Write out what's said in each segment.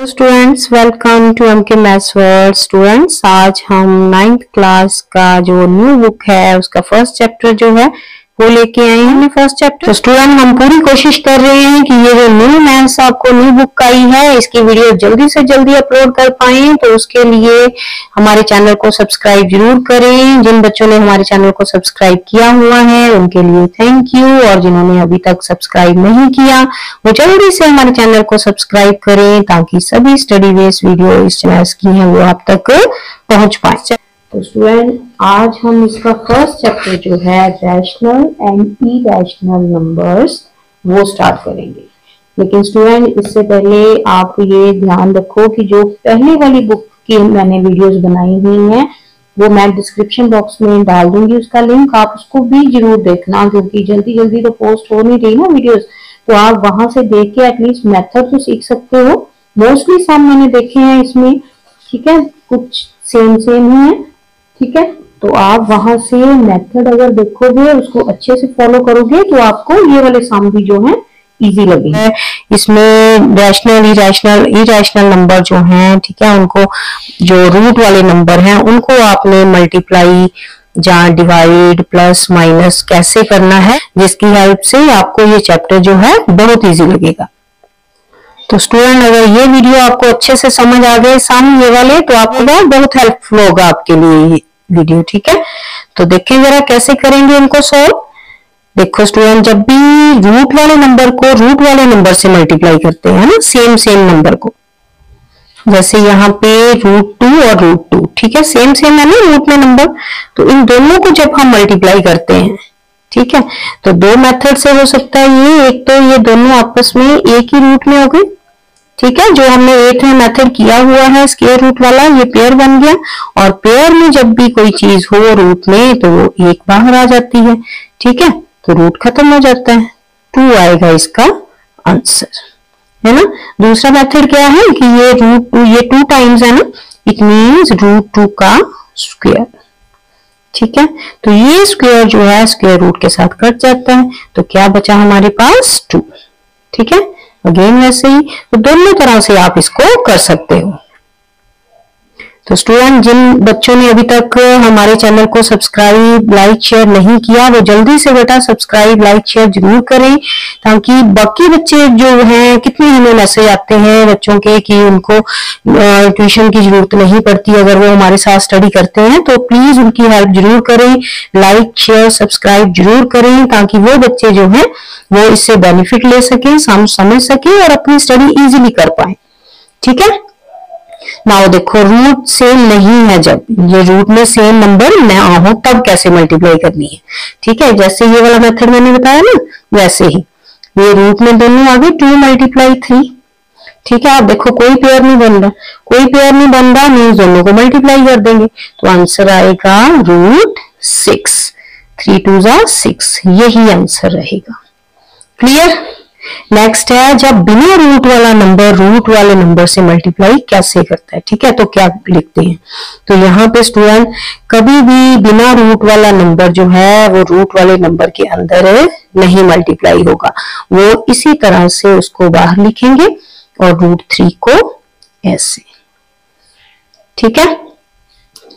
Students welcome to MK maths world. Students आज हम 9th class का जो न्यू बुक है उसका फर्स्ट चैप्टर जो है वो लेके आए हैं। फर्स्ट चैप्टर तो स्टूडेंट हम पूरी कोशिश कर रहे हैं कि ये जो न्यू मैथ्स आपको न्यू बुक आई है इसकी वीडियो जल्दी से जल्दी अपलोड कर पाए, तो उसके लिए हमारे चैनल को सब्सक्राइब जरूर करें। जिन बच्चों ने हमारे चैनल को सब्सक्राइब किया हुआ है उनके लिए थैंक यू, और जिन्होंने अभी तक सब्सक्राइब नहीं किया वो जल्दी से हमारे चैनल को सब्सक्राइब करें ताकि सभी स्टडी बेस्ड वीडियो इस चैनल की हैं वो आप तक पहुंच पाए। तो स्टूडेंट आज हम इसका फर्स्ट चैप्टर जो है रैशनल एंड इरेशनल नंबर्स वो स्टार्ट करेंगे। लेकिन स्टूडेंट इससे पहले आप ये ध्यान रखो कि जो पहले वाली बुक की मैंने वीडियोस बनाई हुई हैं वो मैं डिस्क्रिप्शन बॉक्स में डाल दूंगी, उसका लिंक आप उसको भी जरूर देखना, क्योंकि जल्दी जल्दी तो पोस्ट हो नहीं रही ना वीडियोस, तो आप वहां से देख के एटलीस्ट मेथड तो सीख सकते हो। मोस्टली सम मैंने देखे हैं इसमें, ठीक है, कुछ सेम सेम ही है, ठीक है। तो आप वहां से मेथड अगर देखोगे उसको अच्छे से फॉलो करोगे तो आपको ये वाले सम भी जो है इजी लगेंगे। इसमें रैशनल इरेशनल नंबर जो हैं, ठीक है, उनको जो रूट वाले नंबर हैं उनको आपने मल्टीप्लाई या डिवाइड प्लस माइनस कैसे करना है, जिसकी हेल्प से आपको ये चैप्टर जो है बहुत इजी लगेगा। तो स्टूडेंट अगर ये वीडियो आपको अच्छे से समझ आ गए सम ये वाले तो आपको बहुत हेल्पफुल होगा आपके लिए ये वीडियो, ठीक है। तो देखें जरा कैसे करेंगे इनको सोल्व। देखो स्टूडेंट जब भी रूट वाले नंबर को रूट वाले नंबर से मल्टीप्लाई करते हैं ना, सेम नंबर को, जैसे यहाँ पे √2 और √2, ठीक है, सेम है ना रूट में नंबर, तो इन दोनों को जब हम मल्टीप्लाई करते हैं, ठीक है, तो दो मेथड से हो सकता है ये, एक तो ये दोनों आपस में एक ही रूट में हो गए, ठीक है, जो हमने एक में मेथड किया हुआ है स्क्वायर रूट वाला, ये पेयर बन गया, और पेयर में जब भी कोई चीज हो रूट में तो वो एक बाहर आ जाती है, ठीक है, तो रूट खत्म हो जाता है, 2 आएगा इसका आंसर, है ना। दूसरा मेथड क्या है कि ये √2 ये 2 टाइम्स है ना, इट मीन्स √2 का स्क्वायर, ठीक है, तो ये स्क्वायर जो है स्क्वायर रूट के साथ कट जाता है, तो क्या बचा हमारे पास 2, ठीक है। अगेन वैसे ही तो दोनों तरह से आप इसको कर सकते हो। तो स्टूडेंट जिन बच्चों ने अभी तक हमारे चैनल को सब्सक्राइब लाइक शेयर नहीं किया वो जल्दी से बेटा सब्सक्राइब लाइक शेयर जरूर करें, ताकि बाकी बच्चे जो हैं, कितने हमें मैसेज आते हैं बच्चों के कि उनको ट्यूशन की जरूरत नहीं पड़ती अगर वो हमारे साथ स्टडी करते हैं, तो प्लीज उनकी हेल्प जरूर करें, लाइक शेयर सब्सक्राइब जरूर करें, ताकि वो बच्चे जो है वो इससे बेनिफिट ले सके, समझ सके और अपनी स्टडी इजीली कर पाए, ठीक है। नाउ देखो रूट सेम नहीं है, जब ये रूट में सेम नंबर ना हो तब कैसे मल्टीप्लाई करनी है, ठीक है। जैसे ये वाला मेथड मैंने बताया ना वैसे ही ये रूट में दोनों आ गए 2 × 3, ठीक है। आप देखो कोई पेयर नहीं बन रहा, कोई पेयर नहीं बन रहा मीन्स दोनों को मल्टीप्लाई कर देंगे, तो आंसर आएगा √6, 3 2 6, यही आंसर रहेगा। क्लियर। नेक्स्ट है जब बिना रूट वाला नंबर रूट वाले नंबर से मल्टीप्लाई कैसे करता है, ठीक है, तो क्या लिखते हैं। तो यहाँ पे स्टूडेंट कभी भी बिना रूट वाला नंबर जो है वो रूट वाले नंबर के अंदर नहीं मल्टीप्लाई होगा, वो इसी तरह से उसको बाहर लिखेंगे और √3 को ऐसे, ठीक है।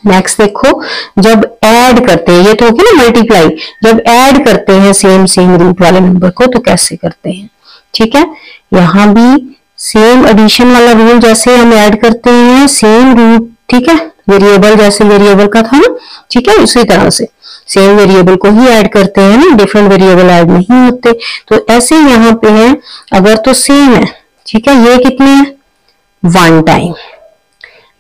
नेक्स्ट देखो जब ऐड करते हैं, ये तो हो गया ना मल्टीप्लाई, जब ऐड करते हैं सेम रूट वाले नंबर को तो कैसे करते हैं, ठीक है। यहाँ भी सेम एडिशन वाला रूल, जैसे हम ऐड करते हैं सेम रूट, ठीक है, वेरिएबल जैसे वेरिएबल का था ना, ठीक है, उसी तरह से सेम वेरिएबल को ही ऐड करते हैं ना, डिफरेंट वेरिएबल ऐड नहीं होते। तो ऐसे यहाँ पे है अगर तो सेम है, ठीक है, ये कितने है 1 टाइम,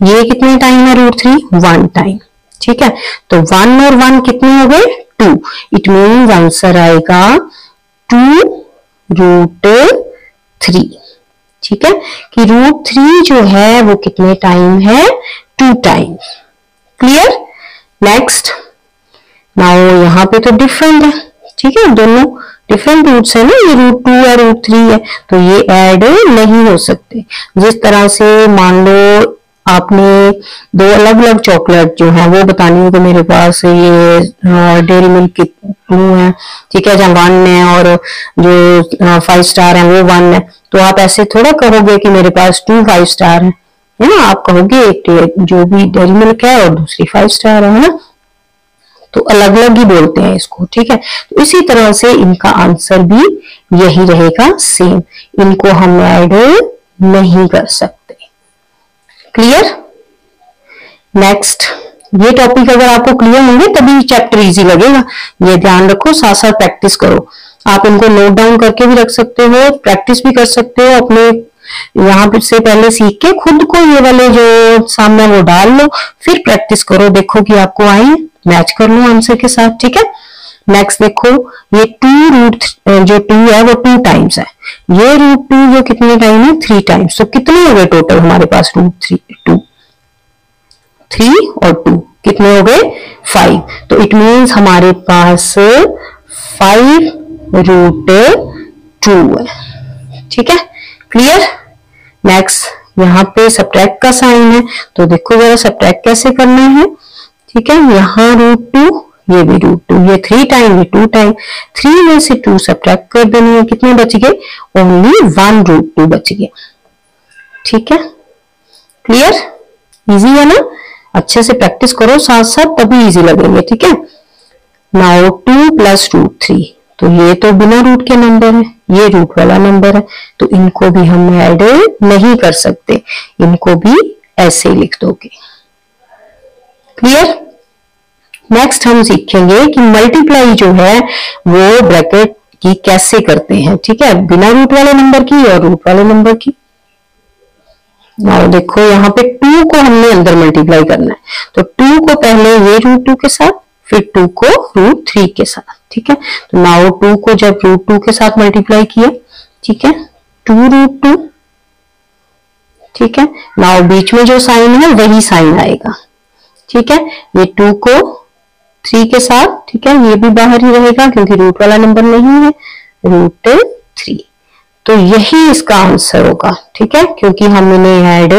ये कितने टाइम है √3 1 टाइम, ठीक है, तो 1 और 1 कितने हो गए 2, इट मीन्स आंसर आएगा 2 √3, ठीक है, कि √3 जो है वो कितने टाइम है 2 टाइम। क्लियर। नेक्स्ट नाउ यहाँ पे तो डिफरेंट है, ठीक है, दोनों डिफरेंट रूट्स है ना, ये √2 है √3 है, तो ये ऐड नहीं हो सकते। जिस तरह से मान लो आपने दो अलग अलग चॉकलेट जो है वो बतानी है कि मेरे पास ये डेयरी मिल्क की 2 है, ठीक है, जहाँ 1 है, और जो 5 स्टार है वो 1 है। तो आप ऐसे थोड़ा कहोगे कि मेरे पास 2 5 स्टार है ना, आप कहोगे एक जो भी डेयरी मिल्क है और दूसरी 5 स्टार है ना, तो अलग अलग ही बोलते हैं इसको, ठीक है। तो इसी तरह से इनका आंसर भी यही रहेगा, सेम, इनको हम ऐड नहीं कर सकते। क्लियर? नेक्स्ट, ये टॉपिक अगर आपको क्लियर होंगे तभी चैप्टर इजी लगेगा, ये ध्यान रखो, साथ साथ प्रैक्टिस करो। आप इनको नोट डाउन करके भी रख सकते हो, प्रैक्टिस भी कर सकते हो, अपने यहाँ से पहले सीख के खुद को ये वाले जो सामने वो डाल लो, फिर प्रैक्टिस करो, देखो कि आपको आए, मैच कर लो आंसर के साथ, ठीक है। नेक्स्ट देखो, ये 2 रूट जो 2 है वो 2 टाइम्स है, ये रूट 2 जो कितने टाइम है 3 टाइम्स, तो कितने हो गए टोटल हमारे पास रूट 3 और 2 कितने हो गए 5। तो इट मीन्स हमारे पास 5 रूट 2 है, ठीक है, क्लियर। नेक्स्ट यहाँ पे सब्ट्रैक्ट का साइन है, तो देखो जरा सब्ट्रैक्ट कैसे करना है, ठीक है। यहाँ रूट 2, ये भी रूट 2, ये 3 टाइम, ये 2 टाइम, 3 में से 2 सब्ट्रैक्ट कर देनी है, कितने बच गए, ओनली 1 रूट 2 बच गए, ठीक है, क्लियर, इजी है ना। अच्छे से प्रैक्टिस करो साथ साथ, तभी इजी लगेंगे, ठीक है। नाउ 2 प्लस रूट 3, तो ये तो बिना रूट के नंबर है, ये रूट वाला नंबर है, तो इनको भी हम ऐड नहीं कर सकते, इनको भी ऐसे लिख दोगे, क्लियर। नेक्स्ट हम सीखेंगे कि मल्टीप्लाई जो है वो ब्रैकेट की कैसे करते हैं, ठीक है, बिना रूट वाले नंबर की और रूट वाले नंबर की। नाउ देखो यहाँ पे 2 को हमने अंदर मल्टीप्लाई करना है, तो 2 को पहले ये रूट 2 के साथ, फिर 2 को रूट 3 के साथ, ठीक है। तो नाउ 2 को जब रूट 2 के साथ मल्टीप्लाई किया, ठीक है, 2 रूट 2, ठीक है। नाउ बीच में जो साइन है वही साइन आएगा, ठीक है, ये 2 को 3 के साथ, ठीक है, ये भी बाहर ही रहेगा क्योंकि रूट वाला नंबर नहीं है, रूट 3, तो यही इसका आंसर होगा, ठीक है, क्योंकि हम इन्हें ऐड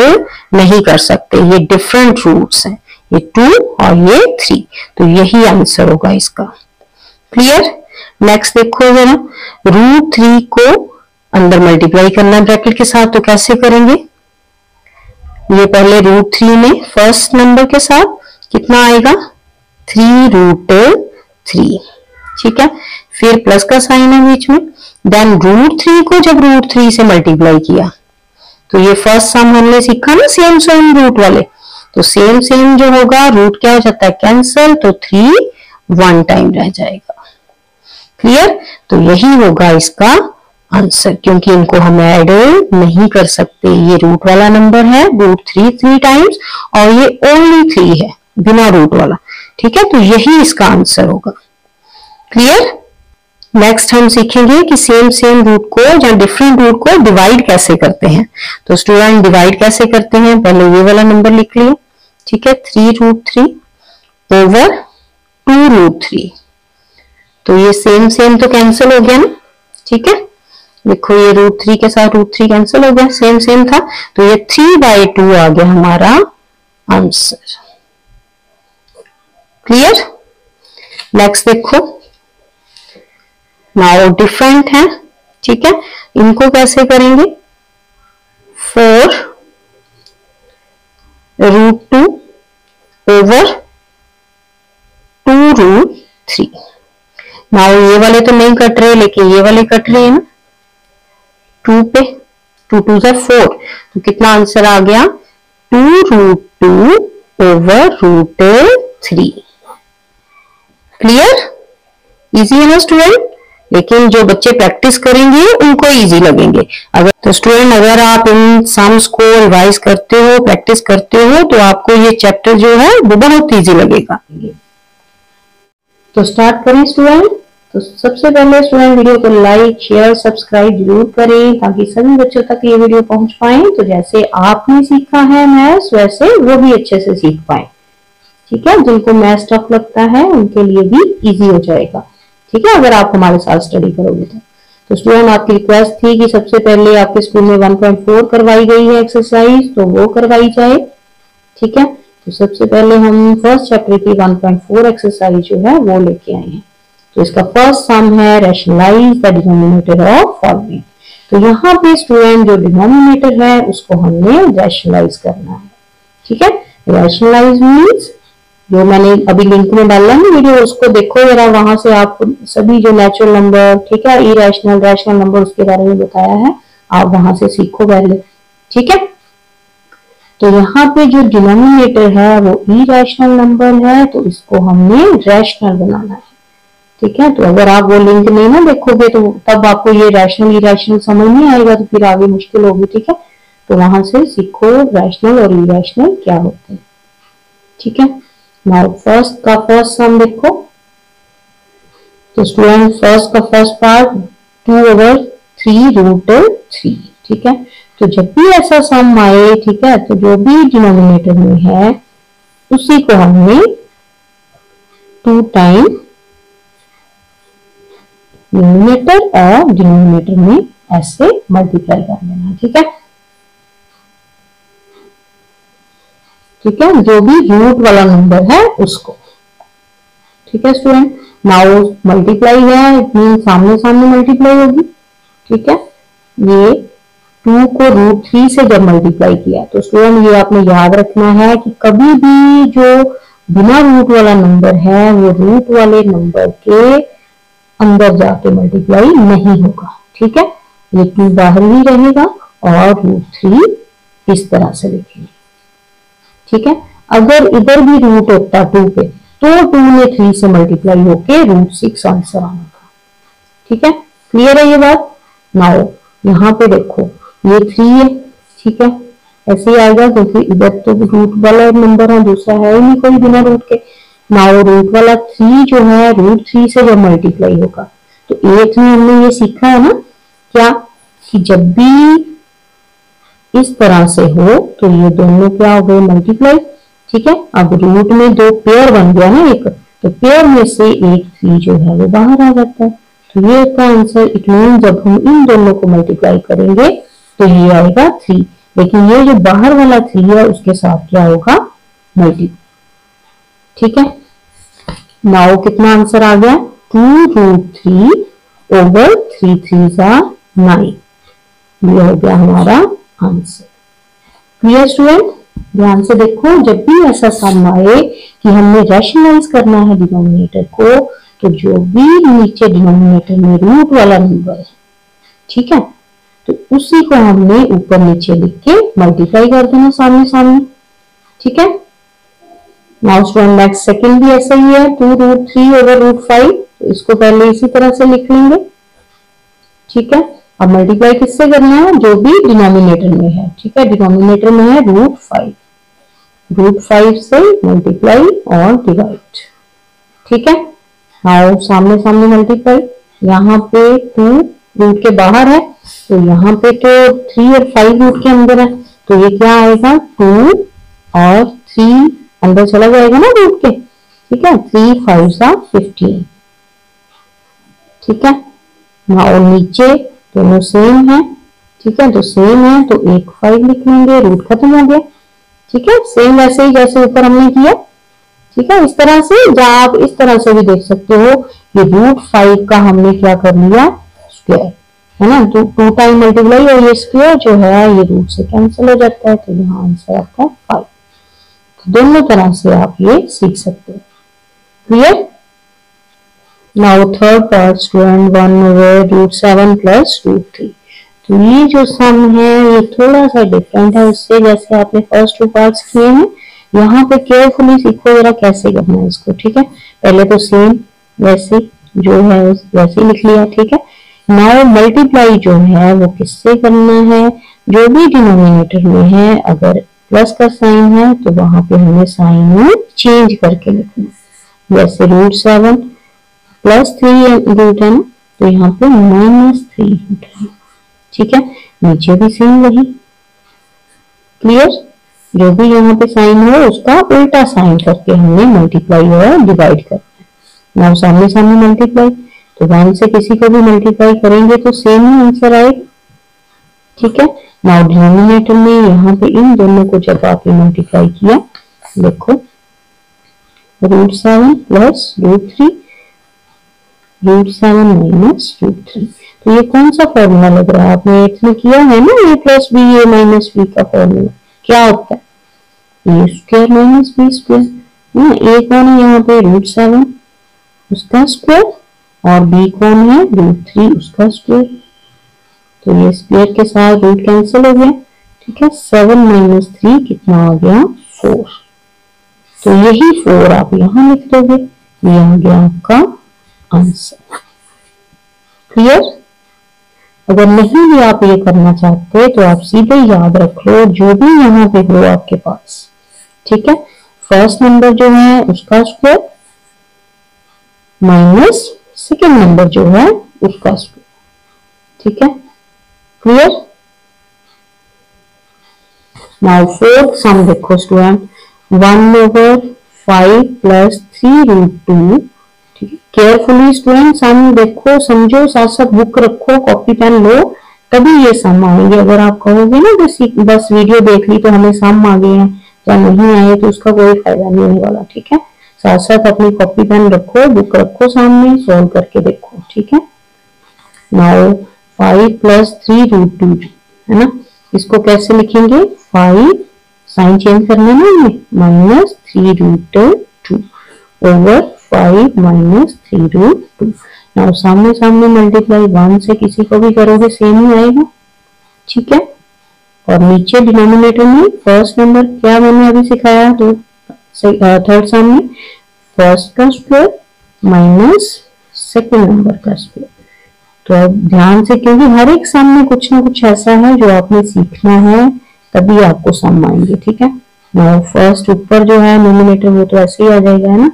नहीं कर सकते, ये डिफरेंट रूट्स हैं, ये 2 और ये 3, तो यही आंसर होगा इसका, क्लियर। नेक्स्ट देखो जरा, रूट 3 को अंदर मल्टीप्लाई करना है ब्रैकेट के साथ, तो कैसे करेंगे, ये पहले रूट 3 में फर्स्ट नंबर के साथ कितना आएगा 3 रूट 3, ठीक है, फिर प्लस का साइन है बीच में, देन रूट 3 को जब रूट 3 से मल्टीप्लाई किया, तो ये फर्स्ट सम हमने सीखा ना सेम रूट वाले, तो सेम जो होगा रूट क्या हो जाता है कैंसल, तो 3 1 टाइम रह जाएगा, क्लियर। तो यही होगा इसका आंसर, क्योंकि इनको हम ऐड नहीं कर सकते, ये रूट वाला नंबर है, रूट 3 टाइम्स, और ये ओनली 3 है बिना रूट वाला, ठीक है, तो यही इसका आंसर होगा, क्लियर। नेक्स्ट हम सीखेंगे कि सेम रूट को या डिफरेंट रूट को डिवाइड कैसे करते हैं। तो स्टूडेंट डिवाइड कैसे करते हैं, पहले ये वाला नंबर लिख लिया, ठीक है, 3 रूट 3 ओवर 2 रूट 3, तो ये सेम तो कैंसिल हो गया ना, ठीक है, देखो ये रूट 3 के साथ रूट 3 कैंसिल हो गया, सेम था, तो ये 3/2 आ गया हमारा आंसर, क्लियर। नेक्स्ट देखो, नाउ डिफरेंट है, ठीक है, इनको कैसे करेंगे, 4 रूट 2 ओवर 2 रूट 3, नाउ ये वाले तो नहीं कट रहे, लेकिन ये वाले कट रहे हैं ना, 2 पे 2 2 जा 4, तो कितना आंसर आ गया 2 root 2 over root 3, clear, easy है ना स्टूडेंट। लेकिन जो बच्चे प्रैक्टिस करेंगे उनको इजी लगेंगे। अगर तो स्टूडेंट अगर आप इन सम्स को रिवाइज करते हो, प्रैक्टिस करते हो, तो आपको ये चैप्टर जो है वो बहुत इजी लगेगा। तो स्टार्ट करें स्टूडेंट। तो सबसे पहले स्टूडेंट वीडियो को लाइक शेयर सब्सक्राइब जरूर करें ताकि सभी बच्चों तक ये वीडियो पहुंच पाए। तो जैसे आपने सीखा है मैथ्स वैसे वो भी अच्छे से सीख पाए, ठीक है। जिनको मैथ्स टफ लगता है उनके लिए भी इजी हो जाएगा, ठीक है, अगर आप हमारे साथ स्टडी करोगे तो स्टूडेंट आपकी रिक्वेस्ट थी कि सबसे पहले आपके स्कूल में 1.4 करवाई गई है एक्सरसाइज, तो वो करवाई जाए। ठीक है, तो सबसे पहले हम फर्स्ट चैप्टर की 1.4 एक्सरसाइज जो है वो लेके आए हैं। तो इसका फर्स्ट सम है rationalise the denominator of following. तो यहाँ पे स्टूडेंट जो डिनोमिनेटर है उसको हमने रैशनलाइज करना है। ठीक है, रैशनलाइज मीन्स जो मैंने अभी लिंक में डाला है वीडियो, उसको देखो जरा, वहां से आप सभी जो नेचुरल नंबर, ठीक है, इरेशनल रैशनल नंबर उसके बारे में बताया है, आप वहां से सीखो पहले। ठीक है, तो यहाँ पे जो डिनोमिनेटर है वो इरेशनल नंबर है, तो इसको हमने रैशनल बनाना है। ठीक है, तो अगर आप वो लिंक नहीं ना देखोगे तो तब आपको ये रैशनल इरेशनल समझ नहीं आएगा, तो फिर आगे मुश्किल होगी। ठीक है, तो वहां से सीखो रैशनल और इरेशनल क्या होते हैं। ठीक है, नाउ फर्स्ट का फर्स्ट सम देखो। तो स्टूडेंट फर्स्ट का फर्स्ट पार्ट 2/3√3। ठीक है, तो जब भी ऐसा सम आए, ठीक है, तो जो भी डिनोमिनेटर में है उसी को हमने 2 टाइम न्यूमरेटर और डिनोमिनेटर में ऐसे मल्टीप्लाई कर देना। ठीक है, ठीक है, जो भी रूट वाला नंबर है उसको। ठीक है स्टूडेंट, नाउ मल्टीप्लाई है, इट मीन सामने सामने मल्टीप्लाई होगी। ठीक है, ये 2 को √3 से जब मल्टीप्लाई किया, तो स्टूडेंट ये आपने याद रखना है कि कभी भी जो बिना रूट वाला नंबर है वो रूट वाले नंबर के अंदर जाके मल्टीप्लाई नहीं होगा। ठीक है, ये 2 बाहर ही रहेगा और √3 इस तरह से लिखेंगे। ठीक है, अगर इधर भी रूट होता 2 पे तो 2 ने 3 से मल्टीप्लाई होके √6 आंसर आना था। ठीक है, क्लियर है ये बात। नाउ यहाँ पे देखो ये 3 है। ठीक है, ऐसे ही आएगा क्योंकि इधर तो रूट वाला नंबर है, दूसरा है ही नहीं कोई बिना रूट के। नाउ रूट वाला 3 जो है √3 से जब मल्टीप्लाई होगा, तो 8 में हमने ये सीखा है ना क्या, कि जब भी इस तरह से हो तो ये दोनों क्या हो गए, मल्टीप्लाई। ठीक है, अब रूट में 2 पेयर बन गया ना एक, तो पेयर में से एक 3 जो है वो बाहर आ जाता है, तो ये इसका आंसर। इट मीन जब हम इन दोनों को मल्टीप्लाई करेंगे तो ये आएगा 3, लेकिन ये जो बाहर वाला 3 है उसके साथ क्या होगा, मल्टीप्लाई। ठीक है, नाउ कितना आंसर आ गया, 2√3/3 3s are 9। ये हो गया हमारा आंसर। क्लियर स्टूडेंट, ध्यान से देखो, जब भी ऐसा सम आए कि हमने रैशनलाइज करना है डिनोमिनेटर को, तो जो भी नीचे डिनोमिनेटर में रूट वाला नंबर है, ठीक है, तो उसी को हमने ऊपर नीचे लिख के मल्टीप्लाई कर देना सामने सामने। ठीक है, नाउ स्टूडेंट नेक्स्ट सेकंड भी ऐसा ही है, 2√3/5, तो इसको पहले इसी तरह से लिख लेंगे। ठीक है, अब मल्टीप्लाई किससे करना है, जो भी डिनोमिनेटर में है। ठीक है, डिनोमिनेटर में है √5, √5 से मल्टीप्लाई और डिवाइड। ठीक है, नाउ सामने सामने मल्टीप्लाई, यहाँ पे 2 रूट के बाहर है, तो यहाँ पे तो 3 और 5 रूट के अंदर है, तो ये क्या आएगा, 2 और 3 अंदर चला जाएगा ना रूट के। ठीक है, 3 5s are 15। ठीक है, नाउ नीचे दोनों सेम है। ठीक है, तो सेम है तो एक 5 लिख लेंगे, रूट खत्म हो गया। ठीक है, सेम वैसे ही जैसे ऊपर हमने किया। ठीक है, इस तरह से, या आप इस तरह से भी देख सकते हो कि √5 का हमने क्या कर लिया, स्क्वायर है ना, तो 2 टाइम मल्टीप्लाई और ये स्क्वायर जो है ये रूट से कैंसिल हो जाता है, तो यहाँ आंसर आपका 5। तो दोनों तरह से आप ये सीख सकते हो। Clear. Now third part student 1/√7 + √3। तो ये जो सम है ये थोड़ा सा डिफरेंट है उससे, जैसे आपने फर्स्ट 2 पार्ट्स किए हैं। यहाँ पे केयरफुली सीखो जरा कैसे करना है इसको। ठीक है, पहले तो सेम वैसे जो है वैसे लिख लिया। ठीक है, नाउ मल्टीप्लाई जो है वो किससे करना है, जो भी डिनोमिनेटर में है अगर प्लस का साइन है तो वहां पे हमें साइन चेंज करके लिखना। जैसे √7 + 3 रूट है ना, तो यहाँ पे -3 रूट है। ठीक है, नीचे भी सेम वही। क्लियर, जो भी यहाँ पे साइन हो उसका उल्टा साइन करके हमने मल्टीप्लाई और डिवाइड करना है। नाउ सामने सामने मल्टीप्लाई, तो 1 से किसी को भी मल्टीप्लाई करेंगे तो सेम ही आंसर आएगा। ठीक है, नाउ डिनोमिनेटर में यहाँ पे इन दोनों को जब आपने मल्टीप्लाई किया, देखो √7 प्लस √3, √7 माइनस √3। तो ये कौन सा फॉर्मूला लग रहा है? आपने एट में किया है ना, a plus B A minus B का फॉर्मूला क्या होता है? ए square minus B square. A कौन है यहाँ पे? √7 उसका स्क्वायर, और बी कौन है? √3 उसका स्क्वायर। तो ये स्क्वायर के साथ रूट कैंसिल हो गया, ठीक है। 7 माइनस 3 कितना आ गया? 4। तो यही 4 आप यहाँ लिख दोगे, ये आ गया आपका आंसर। क्लियर? अगर नहीं भी आप ये करना चाहते तो आप सीधे याद रख लो जो भी यहाँ पे हो आपके पास, ठीक है। फर्स्ट नंबर जो है उसका स्क्वायर माइनस सेकेंड नंबर जो है उसका स्क्वायर, ठीक है। क्लियर? नाउ फोर्थ सम देखो स्टूडेंट, 1/5 प्लस 3√2। केयरफुली स्टूडेंट सम देखो, समझो, साथ साथ बुक रखो, कॉपी पेन लो, तभी ये सम आएंगे। अगर आप कहोगे ना बस वीडियो देख ली तो हमें सम आ गए हैं या नहीं आए, तो उसका कोई फायदा नहीं होने वाला, ठीक है। साथ साथ अपनी कॉपी पेन रखो, बुक रखो सामने, सॉल्व करके देखो, ठीक है। नाउ 5 प्लस 3√2 है ना, इसको कैसे लिखेंगे? 5 साइन चेंज करना ना हमें, माइनस 3√2 ओवर 5 माइनस 3√2। नाउ सामने सामने मल्टीप्लाई 1 से किसी को भी करोगे सेम ही आएगा, ठीक है। और नीचे डिनोमिनेटर में फर्स्ट नंबर क्या मैंने अभी सिखाया, तो थर्ड सम में फर्स्ट का स्क्वायर माइनस सेकेंड नंबर का स्क्वायर। तो अब ध्यान से, क्योंकि हर एक सम में कुछ ना कुछ ऐसा है जो आपने सीखना है, तभी आपको सम आएंगे, ठीक है। नाउ फर्स्ट ऊपर जो है नोमिनेटर वो तो ऐसे ही आ जाएगा, है ना।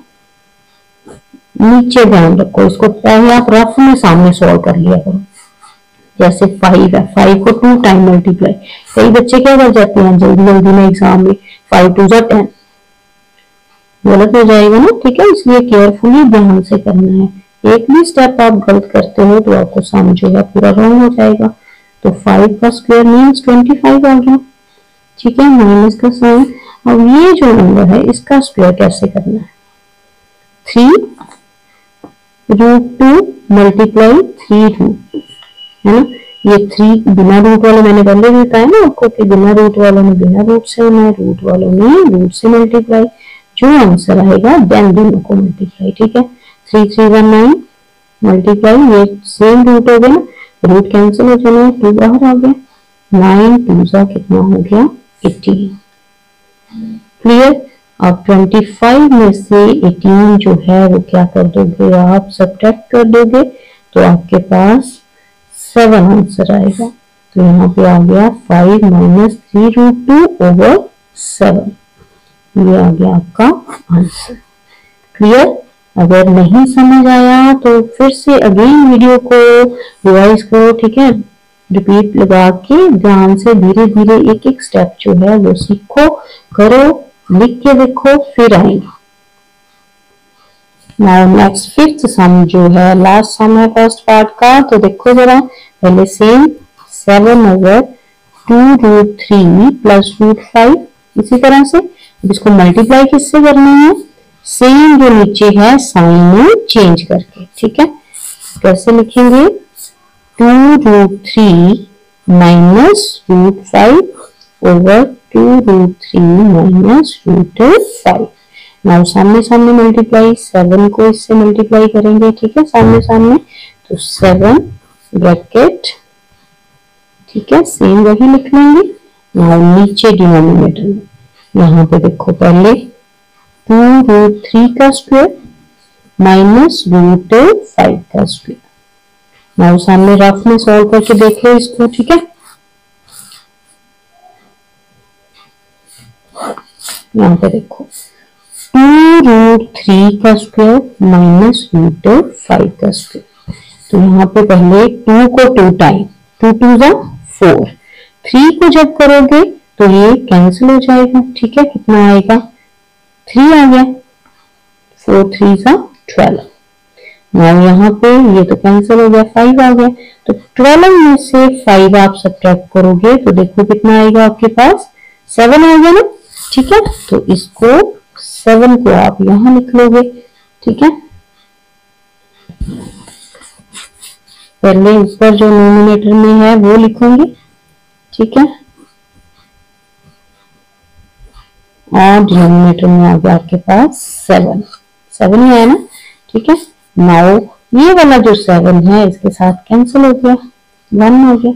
नीचे ध्यान रखो, इसको पहले आप रफ में सामने सॉल्व कर लिया करो। जैसे 5 है, 5 को 2 टाइम मल्टीप्लाई, कई बच्चे क्या कर जाते हैं जल्दी जल्दी में एग्जाम में, 5 2 10, गलत हो जाएगा ना, ठीक है। इसलिए केयरफुली ध्यान से करना है, एक भी स्टेप आप गलत करते हो तो आपको सम जो है पूरा रॉन्ग हो जाएगा। तो 5 का स्क्वायर मीन्स 25 आ गया, ठीक है, माइनस का साइन। अब ये जो नंबर है इसका स्क्वायर कैसे करना है? 3√2 मल्टीप्लाई 3√2 है ना। ये 3 बिना रूट वाले मैंने पहले भी बताया ना आपको कि बिना रूट वालों ने बिना रूट से होना है, रूट वालों ने रूट से मल्टीप्लाई। जो आंसर आएगा देन दोनों को मल्टीप्लाई, ठीक है। 3 3 1 9 मल्टीप्लाई, ये सेम रूट हो गया, रूट कैंसिल हो जाना, 2 बाहर आ गया, 9 2 सा कितना हो गया? 18। क्लियर? अब 25 में से 18 जो है वो क्या कर दोगे आप? सब्ट्रैक्ट कर दोगे, तो आपके पास 7 आंसर आएगा। तो यहाँ पे आ गया 5 माइनस 3√2 ओवर 7, ये आ गया आपका आंसर। क्लियर? अगर नहीं समझ आया तो फिर से अगेन वीडियो को रिवाइज करो, ठीक है। रिपीट लगा के ध्यान से धीरे धीरे एक एक स्टेप जो है वो सीखो, करो, लिख के देखो, फिर आएंगे। नाउ नेक्स्ट फिफ्थ सम जो है लास्ट सम है फर्स्ट पार्ट का, तो देखो जरा पहले सेम 7 ओवर 2√3 प्लस √5, इसी तरह से इसको मल्टीप्लाई किससे करना है? सेम जो नीचे है साइन चेंज करके, ठीक है। कैसे लिखेंगे? 2√3 माइनस √5 ओवर 2√3 माइनस √5। नाउ सामने सामने मल्टीप्लाई, 7 को इससे मल्टीप्लाई करेंगे, ठीक है, सामने सामने, तो 7 ब्रैकेट, ठीक है, सेम वही लिख लेंगे। नाउ नीचे डिनोमिनेटर में यहाँ पे देखो पहले 2√3 का स्क्वायर माइनस √5 का स्क्वायर। नाउ सामने रफ में सॉल्व करके देख लो इसको, ठीक है। यहाँ पे देखो 2√3 का स्क्वायर माइनस √5 का स्क्वायर। तो यहाँ पे पहले 2 को 2 टाइम, 2 2 जा 4, 3 को जब करोगे तो ये कैंसिल हो जाएगा, ठीक है। कितना आएगा? 3 आ गया, 4 3 जा 12। और यहाँ पे ये तो कैंसिल हो गया, 5 आ गया। तो 12 में से 5 आप सब्ट्रैक्ट करोगे तो देखो कितना आएगा आपके पास, 7 आ गया ना। ठीक है, तो इसको 7 को आप यहाँ लिख लोगे। ठीक है, पहले ऊपर जो नोमिनेटर में है वो लिखोगे। ठीक है, और डिनोमिनेटर में आ गया आपके पास 7 ही है ना। ठीक है, नाउ ये वाला जो 7 है इसके साथ कैंसिल हो गया, 1 हो गया।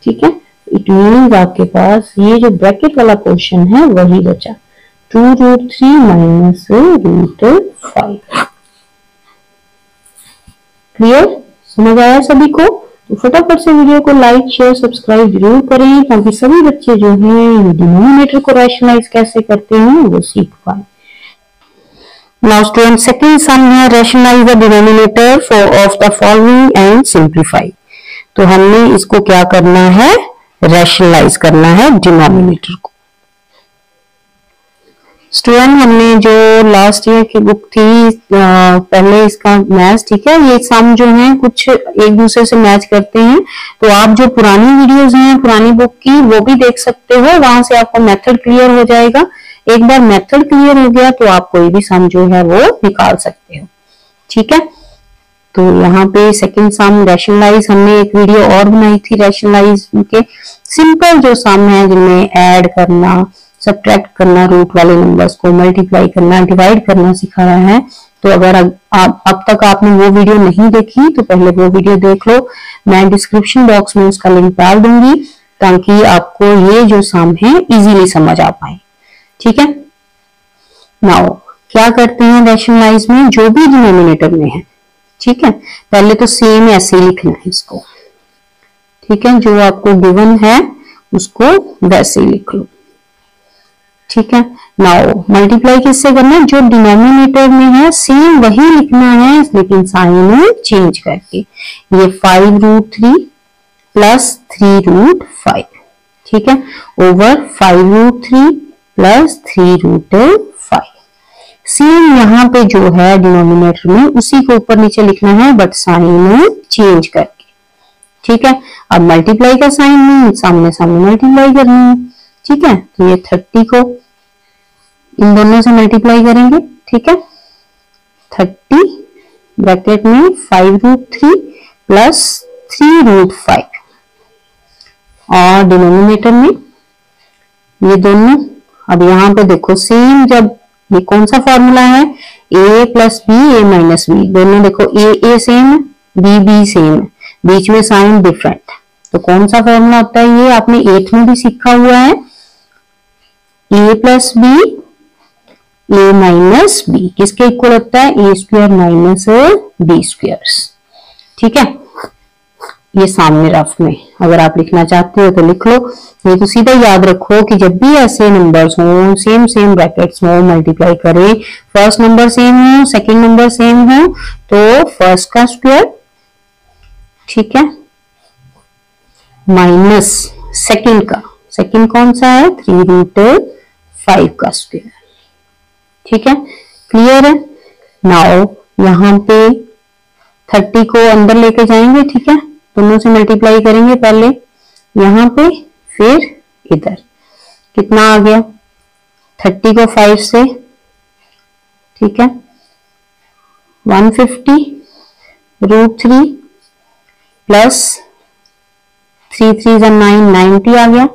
ठीक है, इट मीन्स आपके पास ये जो ब्रैकेट वाला पोर्शन है वही बचा, 2√3 माइनस √5। क्लियर, समझ आया सभी को? तो फटाफट से वीडियो को लाइक शेयर सब्सक्राइब जरूर करें ताकि सभी बच्चे जो हैं डिनोमिनेटर को रैशनलाइज कैसे करते हैं वो सीख पाए। नाउ स्टूडेंट, सेकंड सम है rationalise the denominator of the following and simplify. तो हमने इसको क्या करना है, रैशनलाइज करना है डिनोमिनेटर को। स्टूडेंट, हमने जो लास्ट ईयर की बुक थी पहले इसका मैच, ठीक है, ये सम जो है कुछ एक दूसरे से मैच करते हैं। तो आप जो पुरानी वीडियोस हैं पुरानी बुक की वो भी देख सकते हो, वहां से आपको मेथड क्लियर हो जाएगा। एक बार मेथड क्लियर हो गया तो आप कोई भी सम जो है वो निकाल सकते हो। ठीक है, तो यहाँ पे सेकंड सम रैशनलाइज, हमने एक वीडियो और बनाई थी रैशनलाइज के सिंपल जो सम है जिनमें ऐड करना, सब्ट्रैक्ट करना, रूट वाले नंबर्स को मल्टीप्लाई करना, डिवाइड करना सिखाया है। तो अगर अब तक आपने वो वीडियो नहीं देखी तो पहले वो वीडियो देख लो, मैं डिस्क्रिप्शन बॉक्स में उसका लिंक डाल दूंगी ताकि आपको ये जो सम है इजीली समझ आ पाए। ठीक है, नाउ क्या करते हैं रैशनलाइज में, जो भी डिनोमिनेटर में है, ठीक है, पहले तो सेम ऐसे ही लिखना है इसको। ठीक है, जो आपको गिवन है उसको वैसे ही लिख लो। ठीक है, नाउ मल्टीप्लाई किससे करना है, जो डिनोमिनेटर में है सेम वही लिखना है लेकिन साइन चेंज करके। ये 5√3 प्लस 3√5, ठीक है, ओवर 5√3 प्लस 3√5। सेम यहाँ पे जो है डिनोमिनेटर में उसी को ऊपर नीचे लिखना है बट साइन चेंज करके। ठीक है, अब मल्टीप्लाई का साइन नहीं, सामने सामने मल्टीप्लाई करनी है। ठीक है, तो ये 30 को इन दोनों से मल्टीप्लाई करेंगे। ठीक है, 30 ब्रैकेट में 5√3 प्लस 3√5 और डिनोमिनेटर में ये दोनों। अब यहाँ पे देखो सेम, जब ये कौन सा फॉर्मूला है, a plus B a minus B, दोनों देखो a सेम है, b सेम है, बीच में साइन डिफरेंट। तो कौन सा फॉर्मूला होता है, ये आपने 8th में भी सीखा हुआ है, a plus B a minus B किसके इक्वल होता है, a² माइनस b²। ठीक है, ये सामने रफ में अगर आप लिखना चाहते हो तो लिख लो, नहीं तो सीधा याद रखो कि जब भी ऐसे नंबर्स हो सेम ब्रैकेट्स हो मल्टीप्लाई करें, फर्स्ट नंबर सेम हो सेकंड नंबर सेम हो तो फर्स्ट का स्क्वायर, ठीक है, माइनस सेकंड का, सेकंड कौन सा है 3√5 का स्क्वायर। ठीक है, क्लियर है। नाउ यहाँ पे 30 को अंदर लेके जाएंगे। ठीक है, दोनों से मल्टीप्लाई करेंगे, पहले यहाँ पे फिर इधर, कितना आ गया 30 को 5 से, ठीक है, 150√3 प्लस 3 3 9 90 आ गया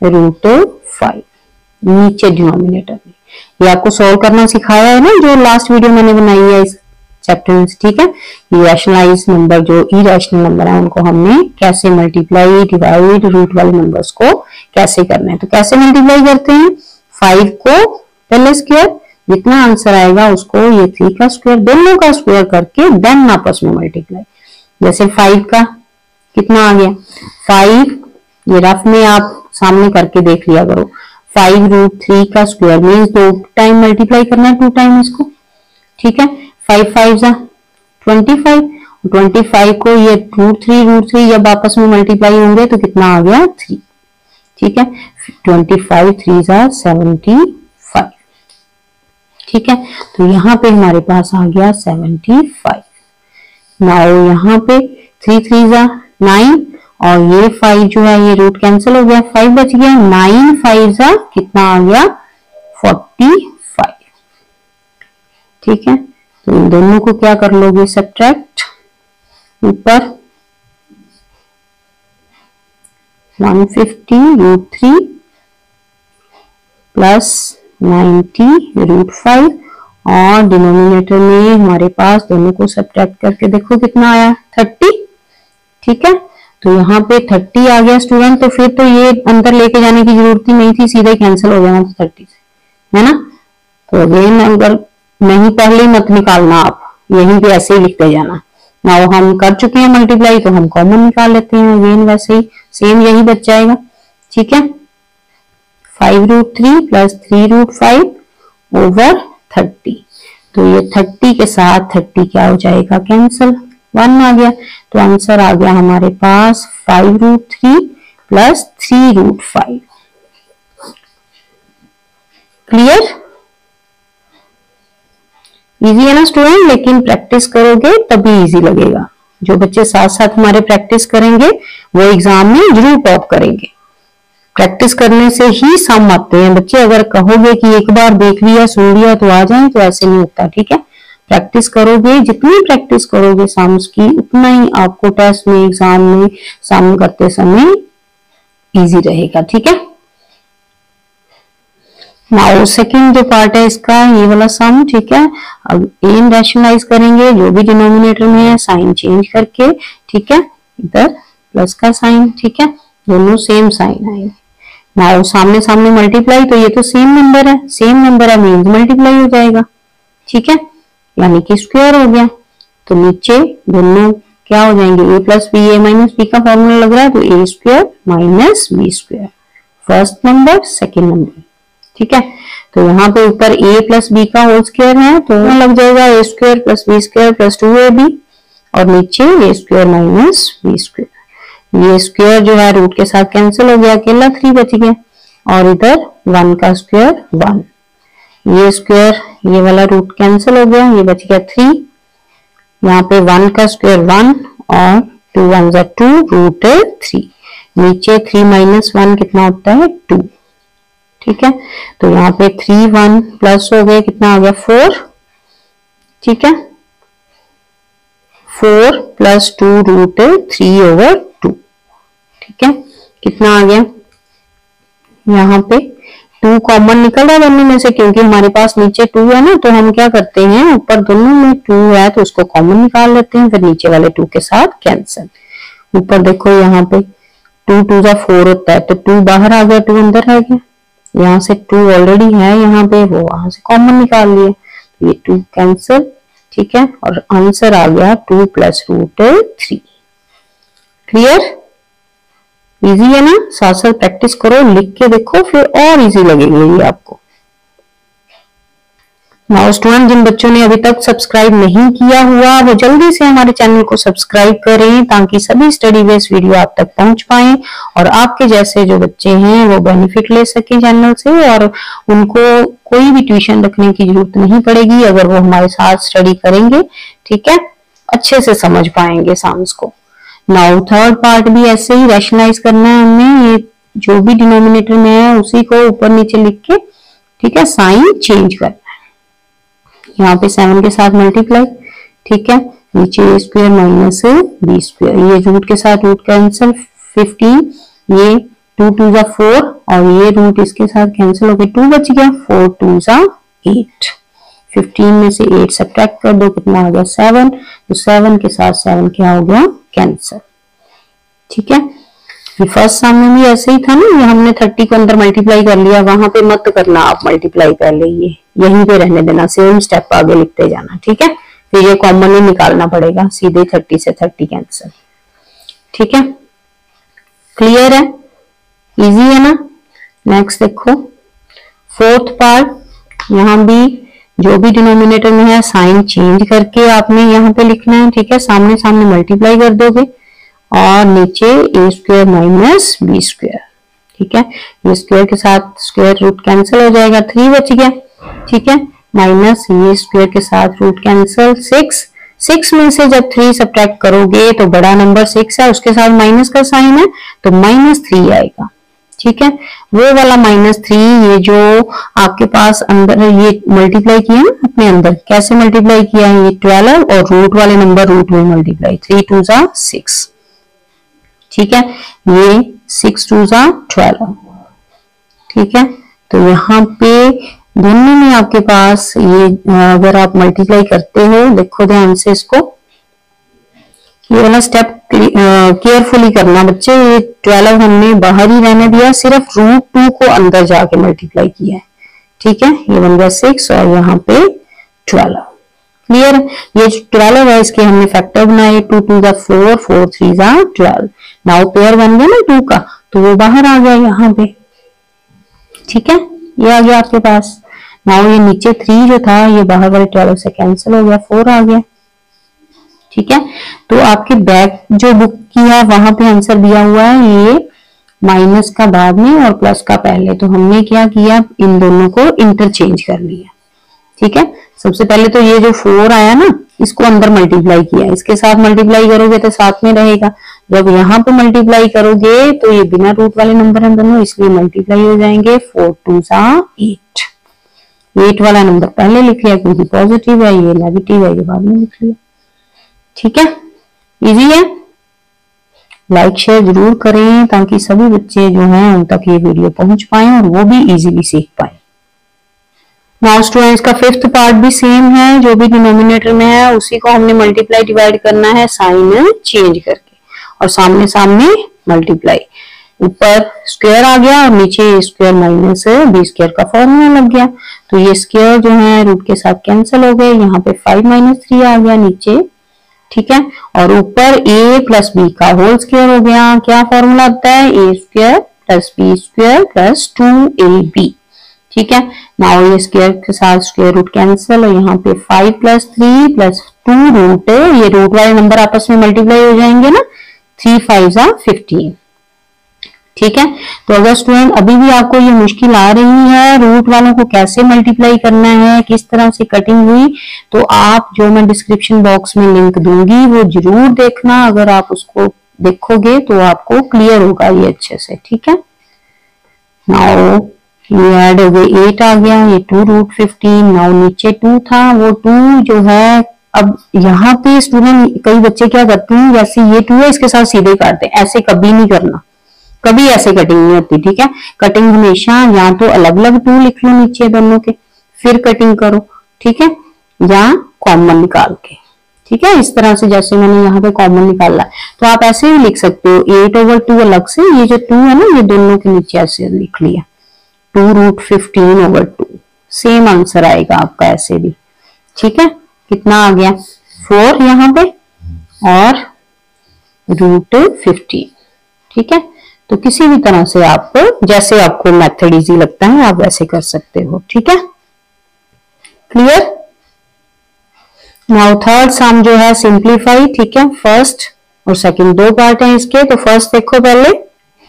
√5 नीचे डिनोमिनेटर में। ये आपको सॉल्व करना सिखाया है ना जो लास्ट वीडियो मैंने बनाई है इस चैप्टर में। ठीक है, रैशनलाइज नंबर जो इरेशनल नंबर है उनको हमने कैसे मल्टीप्लाई डिवाइड रूट वाले नंबर्स को कैसे करना है। तो कैसे मल्टीप्लाई करते हैं, 5 को पहले स्क्वायर, जितना आंसर आएगा उसको ये 3 का स्क्वायर, दोनों का स्क्वायर करके देन आपस में मल्टीप्लाई। जैसे 5 का कितना आ गया 5, ये रफ में आप सामने करके देख लिया करो, 5√3 का स्क्वायर मीन्स 2 टाइम मल्टीप्लाई करना है, 2 टाइम इसको। ठीक है, 5 5 25, 25 को ये √3 जब आपस में मल्टीप्लाई होंगे तो कितना आ गया 3। ठीक है, 25 3 75। ठीक है, तो यहाँ पे हमारे पास आ गया 75। नाउ यहाँ पे 3 3 जा 9 और ये 5 जो है ये रूट कैंसिल हो गया, 5 बच गया, 9 5 जा कितना आ गया 45। ठीक है, तो इन दोनों को क्या कर लोगे सब्ट्रैक्ट, ऊपर 150 रूट 3 प्लस 90 रूट 5 और डिनोमिनेटर में हमारे पास दोनों को सब्ट्रैक्ट करके देखो कितना आया 30। ठीक है, तो यहाँ पे 30 आ गया स्टूडेंट, तो फिर तो ये अंदर लेके जाने की जरूरत ही नहीं थी, सीधा ही कैंसिल हो जाना था 30 से, है ना। तो अगेन अगर नहीं पहले ही मत निकालना, आप यहीं पे ऐसे ही लिखते जाना। नाउ हम कर चुके हैं मल्टीप्लाई, तो हम कॉमन निकाल लेते हैं, अगेन वैसे ही सेम यही बच जाएगा। ठीक है, 5 रूट 3 प्लस 3 रूट 5 ओवर 30, तो ये 30 के साथ 30 क्या हो जाएगा कैंसिल, 1 आ गया, तो आंसर आ गया हमारे पास 5 root 3 plus 3 root 5। Clear, easy है ना स्टूडेंट, लेकिन प्रैक्टिस करोगे तभी इजी लगेगा। जो बच्चे साथ साथ हमारे प्रैक्टिस करेंगे वो एग्जाम में जरूर टॉप करेंगे। प्रैक्टिस करने से ही सम आते हैं बच्चे, अगर कहोगे कि एक बार देख लिया सुन लिया तो आ जाए, तो ऐसे नहीं होता। ठीक है, प्रैक्टिस करोगे, जितनी प्रैक्टिस करोगे सम्स की उतना ही आपको टेस्ट में एग्जाम में सम करते समय इजी रहेगा। ठीक है, नाउ सेकंड जो पार्ट है इसका ये वाला सम। ठीक है, अब एन रैशनलाइज करेंगे, जो भी डिनोमिनेटर में है साइन चेंज करके। ठीक है, इधर प्लस का साइन, ठीक है, दोनों सेम साइन आएंगे। नाउ सामने सामने मल्टीप्लाई, तो ये तो सेम नंबर है, सेम नंबर है मीन्स मल्टीप्लाई हो जाएगा। ठीक है, यानी कि स्क्वायर हो गया, तो नीचे दोनों क्या हो जाएंगे, A plus B, A minus B का फॉर्मूला लग रहा है, तो A square minus B square, first number second number. ठीक है, तो यहाँ पे ऊपर a प्लस बी का होल स्क्वायर है, तो लग जाएगा A square plus B square plus 2ab, और नीचे A square minus B square. ये स्क्वायर जो है रूट के साथ कैंसिल हो गया, अकेला 3 बच गया, और इधर 1 का स्क्वायर 1, ये स्क्वायर ये वाला रूट कैंसिल हो गया, ये बच गया 3, यहाँ पे 1 का स्क्वायर 1 और 2 1 जा 2 रूट 3, नीचे 3 माइनस 1 कितना होता है 2। ठीक है, तो यहाँ पे 3 1 प्लस हो गए, कितना आ गया 4। ठीक है, 4 प्लस 2 रूट 3 ओवर 2। ठीक है, कितना आ गया, यहाँ पे 2 कॉमन निकल रहा है दोनों में से, क्योंकि हमारे पास नीचे 2 है ना, तो हम क्या करते हैं ऊपर दोनों में 2 है तो उसको कॉमन निकाल लेते हैं, फिर नीचे वाले 2 के साथ कैंसिल। ऊपर देखो यहाँ पे 2 2 जा 4 होता है, तो 2 बाहर आ गया, 2 अंदर रह गया, यहाँ से 2 ऑलरेडी है यहाँ पे, वो वहां से कॉमन निकाल लिए, तो ये 2 कैंसिल। ठीक है, और आंसर आ गया 2 प्लस रूट 3। क्लियर, इजी है ना, साथ साथ प्रैक्टिस करो, लिख के देखो, फिर और इजी लगेगा ये आपको। नाउ स्टूडेंट, जिन बच्चों ने अभी तक सब्सक्राइब नहीं किया हुआ वो जल्दी से हमारे चैनल को सब्सक्राइब करें, ताकि सभी स्टडी बेस्ड वीडियो आप तक पहुंच पाए और आपके जैसे जो बच्चे हैं वो बेनिफिट ले सके चैनल से, और उनको कोई भी ट्यूशन रखने की जरूरत नहीं पड़ेगी अगर वो हमारे साथ स्टडी करेंगे। ठीक है, अच्छे से समझ पाएंगे सम्स को। नाउ थर्ड पार्ट भी ऐसे ही रैशनलाइज करना है हमें, ये जो भी डिनोमिनेटर में है उसी को ऊपर नीचे लिख के, ठीक है, साइन चेंज करना है। यहाँ पे 7 के साथ मल्टीप्लाई, ठीक है, नीचे A square minus B square, ये रूट के साथ रूट कैंसिल, 15, ये 2 2 जा 4 और ये रूट इसके साथ कैंसिल हो गया, 2 बच गया, 4 2 जा 8, 15 में से 8 सब्ट्रैक्ट कर दो, कितना आ गया 7, तो 7 के साथ 7 क्या हो गया कैंसिल। ठीक है, ये फर्स्ट सम में भी ऐसे ही था ना, ये हमने 30 को अंदर मल्टीप्लाई कर लिया, वहां पे मत करना आप मल्टीप्लाई पहले, ये यहीं पे रहने देना, सेम स्टेप आगे लिखते जाना। ठीक है, फिर ये कॉमन ही निकालना पड़ेगा, सीधे 30 से 30 कैंसिल। ठीक है, क्लियर है, इजी है ना। नेक्स्ट देखो फोर्थ पार्ट, यहाँ भी जो भी डिनोमिनेटर में है साइन चेंज करके आपने यहाँ पे लिखना है। ठीक है, सामने सामने मल्टीप्लाई कर दोगे और नीचे A square minus B square. ठीक है, ये स्क्वायर के साथ स्क्वायर रूट कैंसिल हो जाएगा, 3 बच गया। ठीक है, माइनस ये स्क्वायर के साथ रूट कैंसिल 6, 6 में से जब 3 सब्ट्रैक्ट करोगे तो बड़ा नंबर 6 है, उसके साथ माइनस का साइन है तो -3 आएगा। ठीक है, वो वाला -3 ये जो आपके पास अंदर ये मल्टीप्लाई किया ना अपने अंदर, कैसे मल्टीप्लाई किया है, ये 12 और रूट वाले नंबर रूट में मल्टीप्लाई, 3 2 6। ठीक है, ये 6 2 12। ठीक है, तो यहाँ पे दोनों में आपके पास ये अगर आप मल्टीप्लाई करते हो, देखो ध्यान से इसको, ये वाला स्टेप केयरफुली करना बच्चे। ये 12 हमने बाहर ही रहने दिया, सिर्फ √2 को अंदर जाके मल्टीप्लाई किया है। ठीक है, ये बन गया 6 और यहाँ पे 12। क्लियर, ये 12 है इसके हमने फैक्टर बनाए, 2 2 4 4 3 12। नाउ पेयर बन गया ना 2 का, तो वो बाहर आ गया यहाँ पे। ठीक है, ये आ गया आपके पास। नाउ ये नीचे 3 जो था ये बाहर वाले 12 से कैंसिल हो गया, 4 आ गया। ठीक है, तो आपके बैक जो बुक की है वहां पे आंसर दिया हुआ है, ये माइनस का बाद में और प्लस का पहले, तो हमने क्या किया, इन दोनों को इंटरचेंज कर लिया। ठीक है, सबसे पहले तो ये जो 4 आया ना इसको अंदर मल्टीप्लाई किया, इसके साथ मल्टीप्लाई करोगे तो साथ में रहेगा। जब यहाँ पे मल्टीप्लाई करोगे तो ये बिना रूट वाले नंबर है दोनों, इसलिए मल्टीप्लाई हो जाएंगे। 4 2 8। 8 वाला नंबर पहले लिख लिया क्योंकि पॉजिटिव है, ये नेगेटिव है, ये बाद में लिख लिया। ठीक है, इजी है। लाइक शेयर जरूर करें ताकि सभी बच्चे जो हैं उन तक ये वीडियो पहुंच पाए और वो भी इजीली सीख पाए। नाउ स्टूडेंट्स का 5th पार्ट भी सेम है, जो भी डिनोमिनेटर में है उसी को हमने मल्टीप्लाई डिवाइड करना है साइन चेंज करके, और सामने सामने मल्टीप्लाई। ऊपर स्क्वायर आ गया और नीचे स्क्वायर माइनस बी स्क्वायर का फॉर्मूला लग गया, तो ये स्क्वायर जो है रूट के साथ कैंसिल हो गए। यहाँ पे 5 - 3 आ गया नीचे। ठीक है, और ऊपर a + b का होल स्क्वायर हो गया। क्या फॉर्मूला होता है, a² + b² + 2ab। ठीक है, नाउ ये स्क्वायर के साथ स्क्वायर रूट कैंसिल, और यहाँ पे 5 + 3 + 2 रूट, ये रूट वाले नंबर आपस में मल्टीप्लाई हो जाएंगे ना, 3 5 15। ठीक है, तो अगर स्टूडेंट अभी भी आपको ये मुश्किल आ रही है रूट वालों को कैसे मल्टीप्लाई करना है, किस तरह से कटिंग हुई, तो आप जो मैं डिस्क्रिप्शन बॉक्स में लिंक दूंगी वो जरूर देखना। अगर आप उसको देखोगे तो आपको क्लियर होगा ये अच्छे से। ठीक है, नाउ ये ऐड हो गए, 8 आ गया, ये 2 √15। नाउ नीचे 2 था, वो 2 जो है, अब यहाँ पे स्टूडेंट कई बच्चे क्या करते हैं, जैसे ये 2 है इसके साथ सीधे काटते हैं, ऐसे कभी नहीं करना, कभी ऐसे कटिंग नहीं होती। ठीक है, कटिंग हमेशा या तो अलग अलग 2 लिख लो नीचे दोनों के, फिर कटिंग करो। ठीक है, या कॉमन निकाल के। ठीक है, इस तरह से जैसे मैंने यहाँ पे कॉमन निकाला, तो आप ऐसे भी लिख सकते हो, 8/2 अलग से, ये जो 2 है ना ये दोनों के नीचे ऐसे लिख लिया, 2 √15/2। सेम आंसर आएगा आपका ऐसे भी। ठीक है, कितना आ गया, 4 यहाँ पे और √15। ठीक है, तो किसी भी तरह से आप जैसे आपको मेथड इजी लगता है आप वैसे कर सकते हो। ठीक है, क्लियर। नाउ थर्ड सम जो है सिंप्लीफाई। ठीक है, फर्स्ट और सेकंड 2 पार्ट हैं इसके, तो फर्स्ट देखो पहले,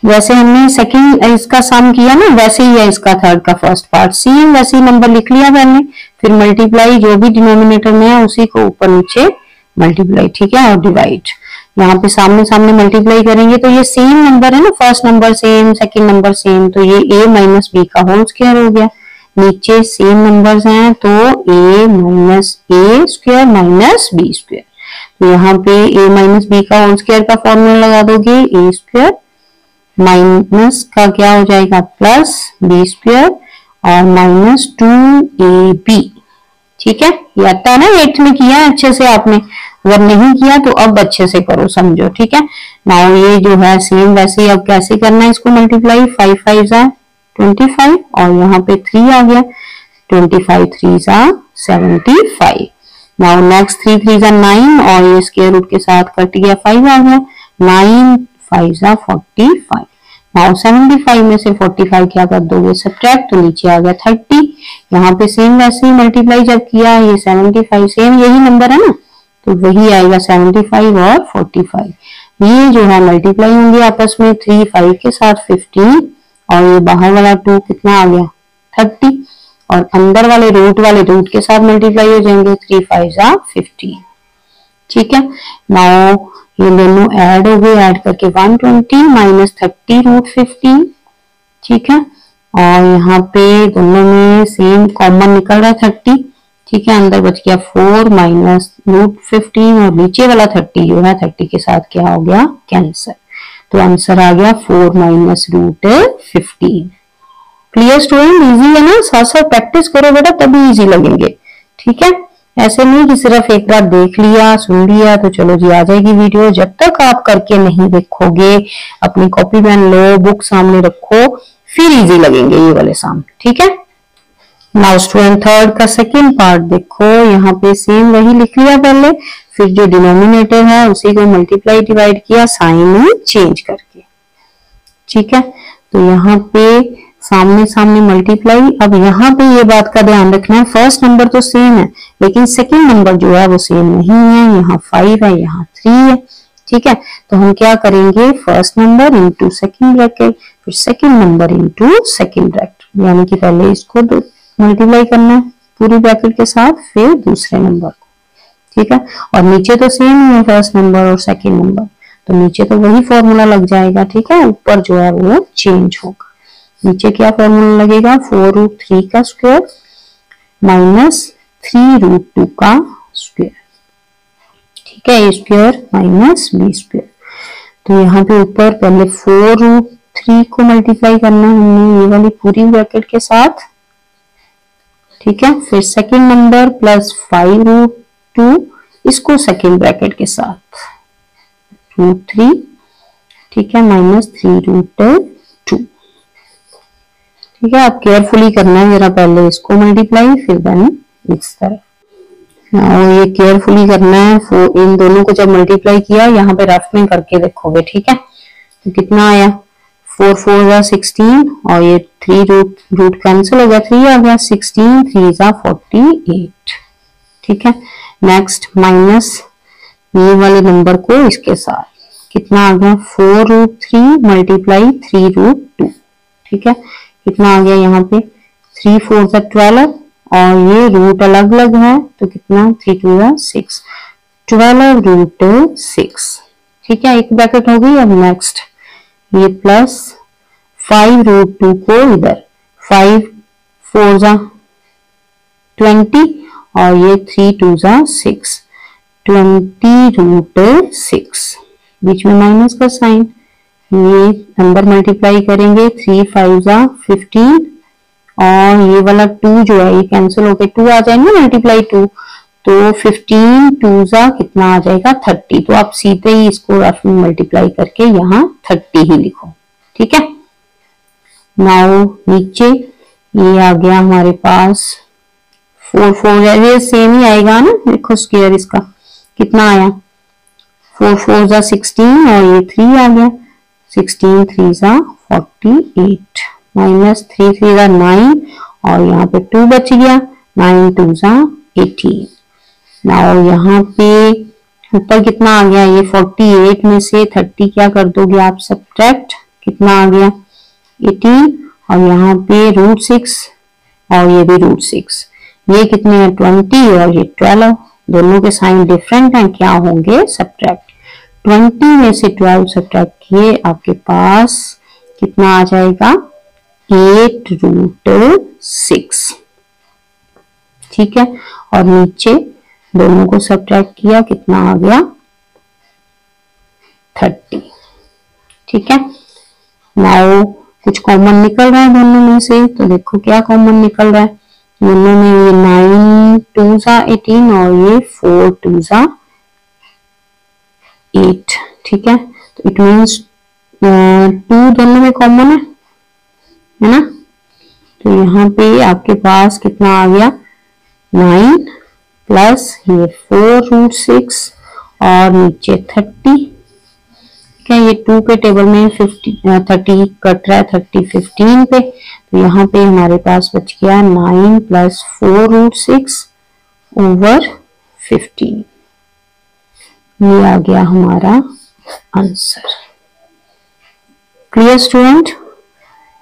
जैसे हमने सेकंड इसका सम किया ना वैसे ही है इसका थर्ड का फर्स्ट पार्ट, सेम वैसे ही नंबर लिख लिया पहले, फिर मल्टीप्लाई जो भी डिनोमिनेटर में है उसी को ऊपर नीचे मल्टीप्लाई। ठीक है, और डिवाइड, यहाँ पे सामने सामने मल्टीप्लाई करेंगे तो ये सेम नंबर है ना, first number same, second number same, तो ये a - b का होल स्क्वायर हो गया। नीचे सेम नंबर्स हैं तो a - a² - b², तो यहाँ पे a - b का होल स्क्वायर का फॉर्मूला लगा दोगे, a² माइनस का क्या हो जाएगा प्लस b² और -2ab। ठीक है, ये आता है ना, 8th में किया है अच्छे से आपने, अगर नहीं किया तो अब अच्छे से करो, समझो। ठीक है, नाउ ये जो है सेम वैसे ही अब कैसे करना है इसको मल्टीप्लाई, 5 5 25 और यहाँ पे 3 आ गया, 25 3 75। नाउ नेक्स्ट 3 3 9 और ये स्क्वायर रूट के साथ कट गया, 5 आ गया, 9 5 45। नाउ 75 में से 45 क्या कर दोगे सब्ट्रैक्ट, तो नीचे आ गया 30। यहाँ पे सेम वैसे ही मल्टीप्लाई जब किया, ये 75 सेम यही नंबर है ना, तो वही आएगा 75 और 45। ये जो है मल्टीप्लाई होंगे आपस में, 3 5 के साथ 15 और ये बाहर वाला 2 कितना आ गया 30, और अंदर वाले रूट के साथ मल्टीप्लाई हो जाएंगे, 3 5 15। ठीक है। नाउ ये दोनों ऐड हो गए, ऐड करके 120 माइनस 30 रूट 15, ठीक है। और यहाँ पे दोनों में सेम कॉमन निकल रहा है 30, ठीक है। अंदर बच गया 4 माइनस रूट 15 और नीचे वाला 30 जो है 30 के साथ क्या हो गया, कैंसर। तो आंसर आ गया 4 minus root 15। Clear student, easy है ना, साथ साथ प्रैक्टिस करो बेटा तभी इजी लगेंगे, ठीक है। ऐसे नहीं कि सिर्फ एक बार देख लिया सुन लिया तो चलो जी आ जाएगी वीडियो। जब तक आप करके नहीं देखोगे, अपनी कॉपी पेन लो, बुक सामने रखो, फिर इजी लगेंगे ये वाले साम, ठीक है। नाउ स्टूडेंट थर्ड का सेकेंड पार्ट देखो, यहाँ पे सेम वही लिख लिया पहले, फिर जो डिनोमिनेटर है उसी को मल्टीप्लाई डिवाइड किया साइन चेंज करके, ठीक है। तो यहाँ पे सामने सामने मल्टीप्लाई। अब यहाँ पे ये बात का ध्यान रखना है, फर्स्ट नंबर तो सेम है लेकिन सेकंड नंबर जो है वो सेम नहीं है, यहाँ 5 है यहाँ 3 है, ठीक है। तो हम क्या करेंगे, first number into second bracket, फिर second number into second bracket, यानी कि पहले इसको मल्टीप्लाई करना है पूरी ब्रैकेट के साथ, फिर दूसरे नंबर को, ठीक है। और नीचे तो सेम ही है फर्स्ट नंबर और सेकेंड नंबर, तो नीचे तो वही फॉर्मूला लग जाएगा, ठीक है। ऊपर जो है वो चेंज होगा। नीचे क्या फॉर्मूला लगेगा, 4 रूट 3 का स्क्वायर माइनस 3 रूट 2 का स्क्वायर, ठीक है। ए स्क्वायर माइनस बी स्क्वायर। तो यहाँ पे ऊपर पहले 4 रूट 3 को मल्टीप्लाई करना है हमने ये वाली पूरी ब्रैकेट के साथ, ठीक है। फिर सेकंड नंबर प्लस 5 रूट 2 इसको सेकंड ब्रैकेट के साथ रूट 3, ठीक है, माइनस 3 रूट 2, ठीक है। आप केयरफुली करना है जरा, पहले इसको मल्टीप्लाई फिर देन इस तरह, और ये केयरफुली करना है। इन दोनों को जब मल्टीप्लाई किया यहाँ पे रफ में करके देखोगे, ठीक है। तो कितना आया, 4 4 जा 16 और ये 3 रूट कैंसिल हो गया, 3 आ गया, 16 3 जा 48, ठीक है। नेक्स्ट माइनस ये वाले नंबर को इसके साथ, कितना आ गया, 4 रूट 3 मल्टीप्लाई 3 रूट 2, ठीक है। कितना आ गया यहाँ पे, 3 4 जा 12 और ये रूट अलग अलग है तो कितना 3 2 जा 6, 12 रूट 6, ठीक है। एक ब्रैकेट हो गई। अब नेक्स्ट ये प्लस 5 रूट 2 को इधर, 5 4 जा 20 और ये 3 2 जा 6, 20 रूट 6, बीच में माइनस का साइन, ये नंबर मल्टीप्लाई करेंगे, 3 5 जा 15 और ये वाला 2 जो है ये कैंसिल होके 2 आ जाएंगे मल्टीप्लाई 2, तो 15 2 जा कितना आ जाएगा 30। तो आप सीधे ही इसको रफ में मल्टीप्लाई करके यहाँ 30 ही लिखो, ठीक है। नाउ नीचे ये आ गया हमारे पास 4 4 ये सेम ही आएगा ना, देखो स्क्वायर इसका कितना आया, 4 4 जा 16 और ये 3 आ गया, 16 3 जा 48 माइनस 3 3 जा 9 और यहाँ पे 2 बच गया, 9 2 जा 18। नाउ यहाँ पे ऊपर कितना आ गया, ये 48 में से 30 क्या कर दोगे आप सब्ट्रैक्ट, कितना आ गया 18 और यहाँ पे रूट 6 और ये भी रूट 6, ये कितने हैं 20 और ये 12, दोनों के साइन डिफरेंट हैं, क्या होंगे सब्ट्रैक्ट। 20 में से 12 सब्ट्रैक्ट किए आपके पास कितना आ जाएगा 8 रूट 6, ठीक है। और नीचे दोनों को सब्ट्रैक्ट किया कितना आ गया 30, ठीक है। नाउ कुछ कॉमन निकल रहा है दोनों में से, तो देखो क्या कॉमन निकल रहा है, दोनों में ये 9 2 जा 18 और ये 4 2 जा 8, ठीक है। तो इट मीन्स 2 दोनों में कॉमन है ना। तो यहाँ पे आपके पास कितना आ गया 9 प्लस ये 4 रूट 6 और नीचे 30, ठीक है। ये 2 के टेबल में 30 कट रहा है, 30 15 पे, तो यहाँ पे हमारे पास बच गया 9 प्लस 4 रूट 6 ओवर 15, ये आ गया हमारा आंसर। क्लियर स्टूडेंट,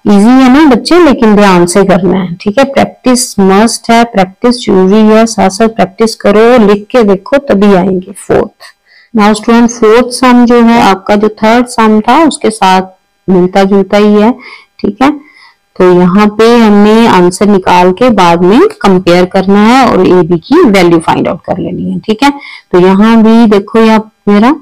इजी है ना बच्चे, लेकिन ध्यान से करना है, ठीक है। प्रैक्टिस मस्ट है, प्रैक्टिस जरूरी है, साथ साथ प्रैक्टिस करो, लिख के देखो तभी आएंगे। फोर्थ नाउ स्टूडेंट, फोर्थ सम जो है आपका जो थर्ड सम था उसके साथ मिलता जुलता ही है, ठीक है। तो यहाँ पे हमें आंसर निकाल के बाद में कंपेयर करना है और ए बी की वैल्यू फाइंड आउट कर लेनी है, ठीक है। तो यहाँ भी देखो यहाँ मेरा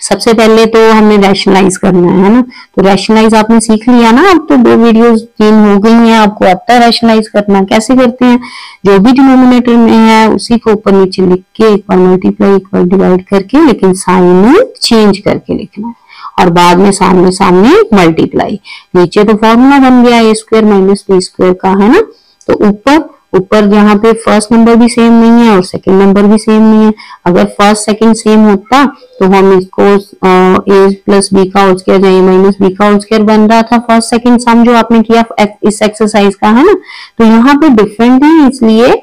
सबसे पहले तो हमें रैशनलाइज करना है ना। तो रैशनलाइज आपने सीख लिया ना, अब तो 2 वीडियोस 3 हो गई हैं, आपको आता है रैशनलाइज करना। कैसे करते हैं, जो भी डिनोमिनेटर में है उसी को ऊपर नीचे लिख के एक बार मल्टीप्लाई एक बार डिवाइड करके, लेकिन साइन चेंज करके लिखना है और बाद में सामने सामने मल्टीप्लाई। नीचे तो फॉर्मूला बन गया ए स्क्वायर माइनस बी स्क्वायर का, है ना। तो ऊपर यहाँ पे फर्स्ट नंबर भी सेम नहीं है और सेकंड नंबर भी सेम नहीं है। अगर फर्स्ट सेकंड सेम होता तो हम इसको ए प्लस बी का होल स्क्वायर या माइनस बी का होल स्क्वायर बन रहा था फर्स्ट सेकंड सम जो आपने किया इस एक्सरसाइज का, है ना। तो यहाँ पे डिफरेंट है, इसलिए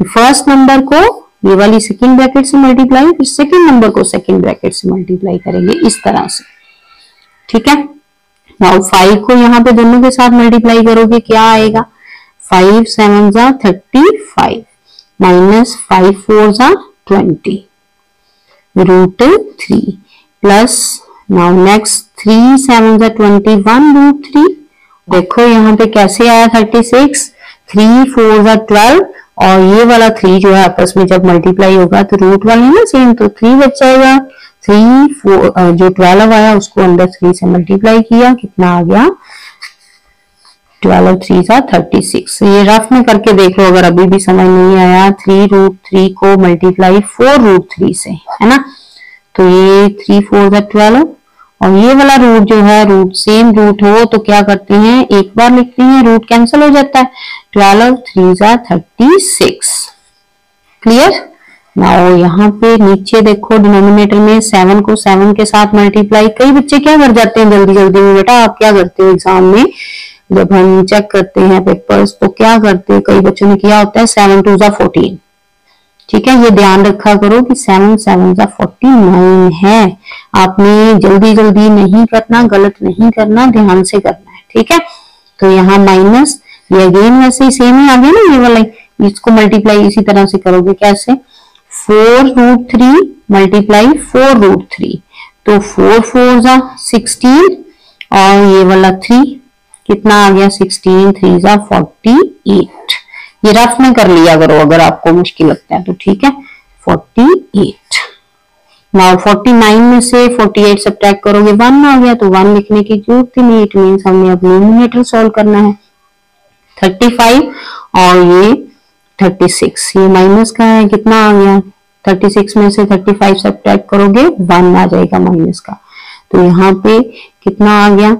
फर्स्ट नंबर को ये वाली सेकंड ब्रैकेट से मल्टीप्लाई, फिर सेकंड नंबर को सेकंड ब्रैकेट से मल्टीप्लाई करेंगे इस तरह से, ठीक है। नाउ 5 को यहाँ पे दोनों के साथ मल्टीप्लाई करोगे, क्या आएगा, 5 7 जा 35 माइनस 5 4 जा 20 रूट 3 प्लस नाउ नेक्स्ट 3 7 जा 21 रूट 3। देखो यहाँ पे कैसे आया 36, 3 4 जा 12 और ये वाला 3 जो है आपस में जब मल्टीप्लाई होगा तो रूट वाले ना सेम, तो 3 बच जाएगा। 3 4 जो 12 आया उसको अंदर 3 से मल्टीप्लाई किया, कितना आ गया 12 3 जा 36। ये रफ में करके देख लो अगर अभी भी समझ नहीं आया। 3 रूट 3 को मल्टीप्लाई 4 रूट 3 से, है ना। तो ये 3 4 जा 12 और ये वाला रूट जो है रूट सेम रूट हो तो क्या करते हैं, एक बार लिखते हैं, रूट कैंसिल हो जाता है। 12 3 जा 36। क्लियर। नाउ यहाँ पे नीचे देखो डिनोमिनेटर में 7 को 7 के साथ मल्टीप्लाई। कई बच्चे क्या कर जाते हैं जल्दी जल्दी में, बेटा आप क्या करते हो एग्जाम में जब हम चेक करते हैं पेपर्स तो क्या करते हैं, कई बच्चों ने किया होता है 7 2 जा 14, ठीक है। ये ध्यान रखा करो कि 7 7 जा 49 है। आपने जल्दी जल्दी नहीं करना, गलत नहीं करना, ध्यान से करना है, ठीक है। तो यहाँ माइनस, ये अगेन वैसे ही सेम ही आ गया ना, ये वाला इसको मल्टीप्लाई इसी तरह से करोगे, कैसे 4 रूट 3 मल्टीप्लाई 4 रूट 3, तो 4 4 जा 16 और ये वाला 3 कितना आ गया 16 3 जा 48। ये रफ में कर लिया करो अगर आपको मुश्किल लगता है तो, ठीक है। 48 नाउ 49 में से 48 सब्ट्रैक्ट करोगे 1 आ गया, तो 1 लिखने की जरूरत ही नहीं, इट मींस हमने अब न्यूमरेटर सॉल्व करना है। 35 और ये 36, ये माइनस का है, कितना आ गया 36 में से 35 सब्ट्रैक्ट करोगे 1 आ जाएगा माइनस का। तो यहाँ पे कितना आ गया,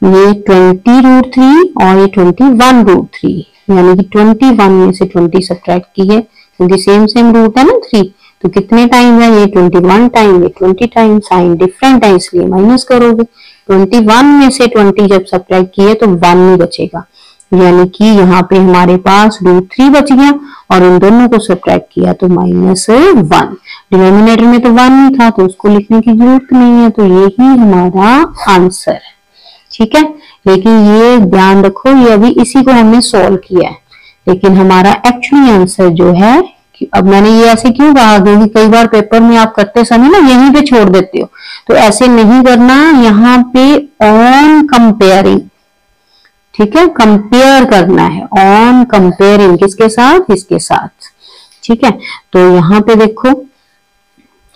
ये 20 रूट 3 और ये 21 रूट 3, यानी कि 21 में से 20 सब्ट्रैक्ट किए क्योंकि सेम सेम रूट है ना 3, तो कितने टाइम है, ये 21 टाइम, ये 20 टाइम, साइन डिफरेंट है इसलिए माइनस करोगे। 21 में से 20 जब सब्ट्रैक्ट किए तो 1 नहीं बचेगा, यानी कि यहाँ पे हमारे पास रूट 3 बच गया और इन दोनों को सब्ट्रैक्ट किया तो -1। डिनोमिनेटर में तो 1 नहीं था तो उसको लिखने की जरूरत नहीं है, तो यही हमारा आंसर है, ठीक है। लेकिन ये ध्यान रखो, ये अभी इसी को हमने सॉल्व किया है, लेकिन हमारा एक्चुअली आंसर जो है, अब मैंने ये ऐसे क्यों कहा क्योंकि कई बार पेपर में आप करते समय ना यहीं पे छोड़ देते हो, तो ऐसे नहीं करना, यहाँ पे ऑन कंपेयरिंग, ठीक है, कंपेयर करना है, ऑन कंपेयरिंग किसके साथ, इसके साथ, ठीक है। तो यहाँ पे देखो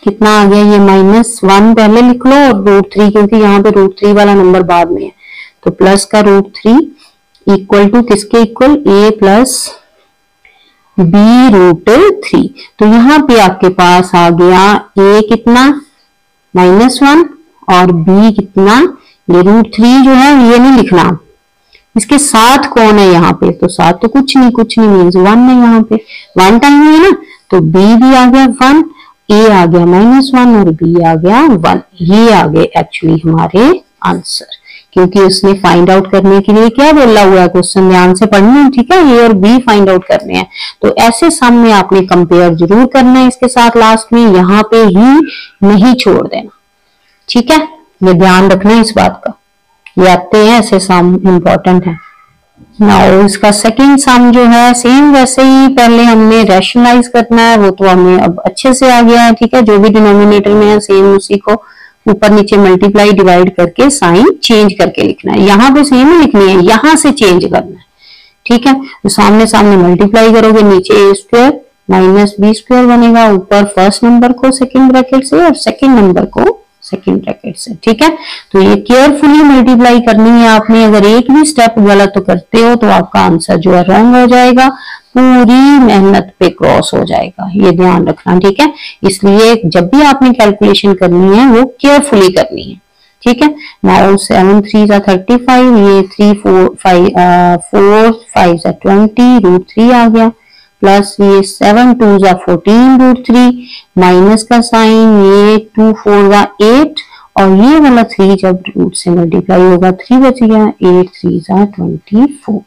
कितना आ गया, ये -1 पहले लिख लो और रूट 3, क्योंकि यहाँ पे रूट 3 वाला नंबर बाद में है, तो प्लस का रूट 3 इक्वल टू किसके equal, a plus B root 3। तो यहाँ पे आपके पास आ गया a कितना -1 और b कितना, ये रूट 3 जो है ये नहीं लिखना, इसके साथ कौन है यहाँ पे, तो साथ तो कुछ नहीं मीन्स 1 है, यहाँ पे 1 टाइम है ना, तो b भी आ गया 1, a आ गया -1 और b आ गया 1। ये आ गए एक्चुअली हमारे आंसर, क्योंकि उसने फाइंड आउट करने के लिए क्या बोला हुआ है, क्वेश्चन ध्यान से पढ़ना है, ठीक है। ए और बी फाइंड आउट करने हैं, तो ऐसे सम में आपने कंपेयर जरूर करना है इसके साथ, लास्ट में यहाँ पे ही नहीं छोड़ देना, ठीक है। ये ध्यान रखना है इस बात का, ये आते हैं ऐसे सम, इंपॉर्टेंट है। नाउ इसका सेकंड सम जो है सेम वैसे ही पहले हमने रैशनलाइज करना है, वो तो हमें अब अच्छे से आ गया है, ठीक है। जो भी डिनोमिनेटर में है सेम उसी को ऊपर नीचे मल्टीप्लाई डिवाइड करके साइन चेंज करके लिखना है। यहाँ पे सेम ही लिखनी है, यहाँ से चेंज करना है, ठीक है। तो सामने सामने मल्टीप्लाई करोगे, नीचे A square minus B square बनेगा, ऊपर फर्स्ट नंबर को सेकंड ब्रैकेट से और सेकंड नंबर को सेकंड ब्रैकेट से, ठीक है। तो ये केयरफुली मल्टीप्लाई करनी है आपने, अगर एक भी स्टेप गलत करते हो तो आपका आंसर जो है रॉन्ग हो जाएगा, पूरी मेहनत पे क्रॉस हो जाएगा, ये ध्यान रखना, ठीक है। इसलिए जब भी आपने कैलकुलेशन करनी है वो केयरफुली करनी है, ठीक है। नाउ 7 3 जा 35, ये 3 4 5 जा 20 √3 आ गया, प्लस ये 7 2 जा 14 √3, माइनस का साइन, ये 2 4 जा 8 और ये वाला 3 जब रूट से मल्टीप्लाई होगा 3 बच गया, 8 3 जा 24।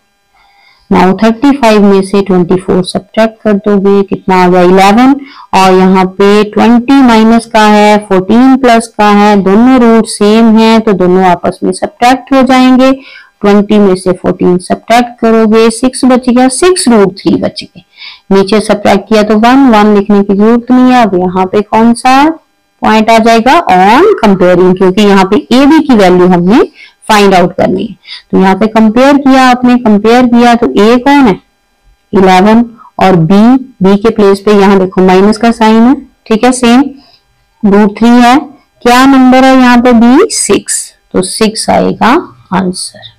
नाउ 35 में से 24 सब्ट्रैक्ट कर दोगे, कितना आ गया 11, और यहाँ पे 20 माइनस का है 14 प्लस का है, दोनों रूट सेम है तो दोनों आपस में सब्ट्रैक्ट हो जाएंगे। 20 में से 14 सब्ट्रैक्ट करोगे, 6 बच गया, 6 √3 बच गए। नीचे सब्ट्रैक्ट किया तो 1 लिखने की जरूरत नहीं है। अब यहाँ पे कौन सा पॉइंट आ जाएगा, ऑन कंपेयरिंग, क्योंकि यहाँ पे ए बी की वैल्यू हमने फाइंड आउट करनी है। तो यहाँ पे कंपेयर किया, आपने कंपेयर किया तो ए कौन है 11 और बी के प्लेस पे यहाँ देखो माइनस का साइन है, ठीक है, सेम √3 है, क्या नंबर है यहाँ पे बी 6, तो 6 आएगा आंसर,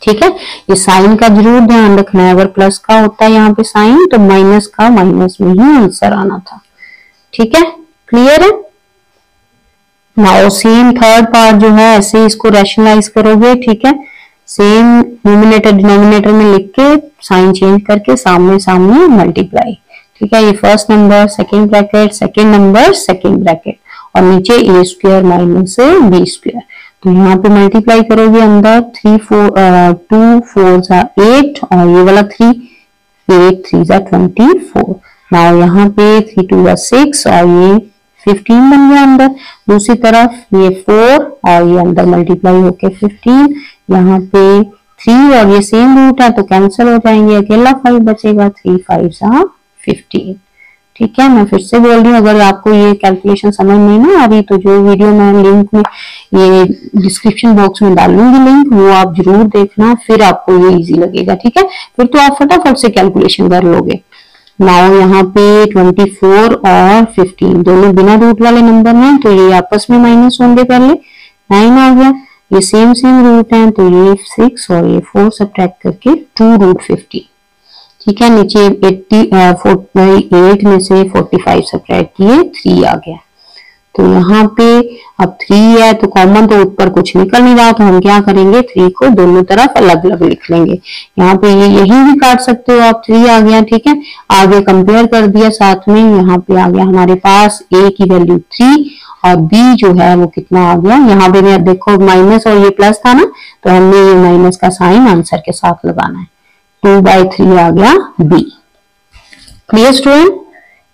ठीक है। ये साइन का जरूर ध्यान रखना है, अगर प्लस का होता है यहाँ पे साइन तो माइनस का माइनस में ही आंसर आना था, ठीक है, क्लियर है। नाउ सेम थर्ड पार्ट जो है ऐसे इसको रैशनलाइज करोगे, ठीक है, सेम न्यूमरेटर डिनोमिनेटर में लिख के साइन चेंज करके सामने सामने मल्टीप्लाई, ठीक है। ये first number second bracket, second number second bracket, और नीचे A square minus B square, तो यहाँ पे मल्टीप्लाई करोगे अंदर 2 4 जा 8 और ये वाला 3 8 3 जा 24। नाउ यहाँ पे 3 2 जा 6 और ये 15 बन गया अंदर। दूसरी तरफ ये 4 और ये अंदर मल्टीप्लाई होके 15, यहाँ पे 3 और ये सेम रूट है तो कैंसिल हो जाएंगे, अकेला 5 बचेगा, 3 5 जा 15, ठीक है। मैं फिर से बोल रही हूँ, अगर आपको ये कैलकुलेशन समझ नहीं ना आ रही तो जो वीडियो मैं लिंक में ये डिस्क्रिप्शन बॉक्स में डालूंगी लिंक, वो आप जरूर देखना, फिर आपको ये इजी लगेगा, ठीक है। फिर तो आप फटाफट से कैलकुलेशन कर लोगे। नाउ यहाँ पे 24 और 15 दोनों बिना रूट वाले नंबर हैं तो ये आपस में माइनस होंगे, पहले 9 आ गया, ये सेम रूट है तो ये 6 और ये 4 सब्ट्रैक्ट करके 2 √15, ठीक है। नीचे 8 में से 45 सब्ट्रैक्ट किए 3 आ गया, तो यहाँ पे अब 3 है तो कॉमन तो ऊपर कुछ निकल नहीं रहा, तो हम क्या करेंगे 3 को दोनों तरफ अलग अलग लिख लेंगे। यहाँ पे ये यही भी काट सकते हो आप, 3 आ गया, ठीक है। आगे कंपेयर कर दिया साथ में, यहाँ पे आ गया हमारे पास a की वैल्यू 3 और b जो है वो कितना आ गया, यहाँ पे मैं देखो माइनस और ये प्लस था ना, तो हमने ये माइनस का साइन आंसर के साथ लगाना है, 2/3 आ गया b। क्लियर स्टूडेंट,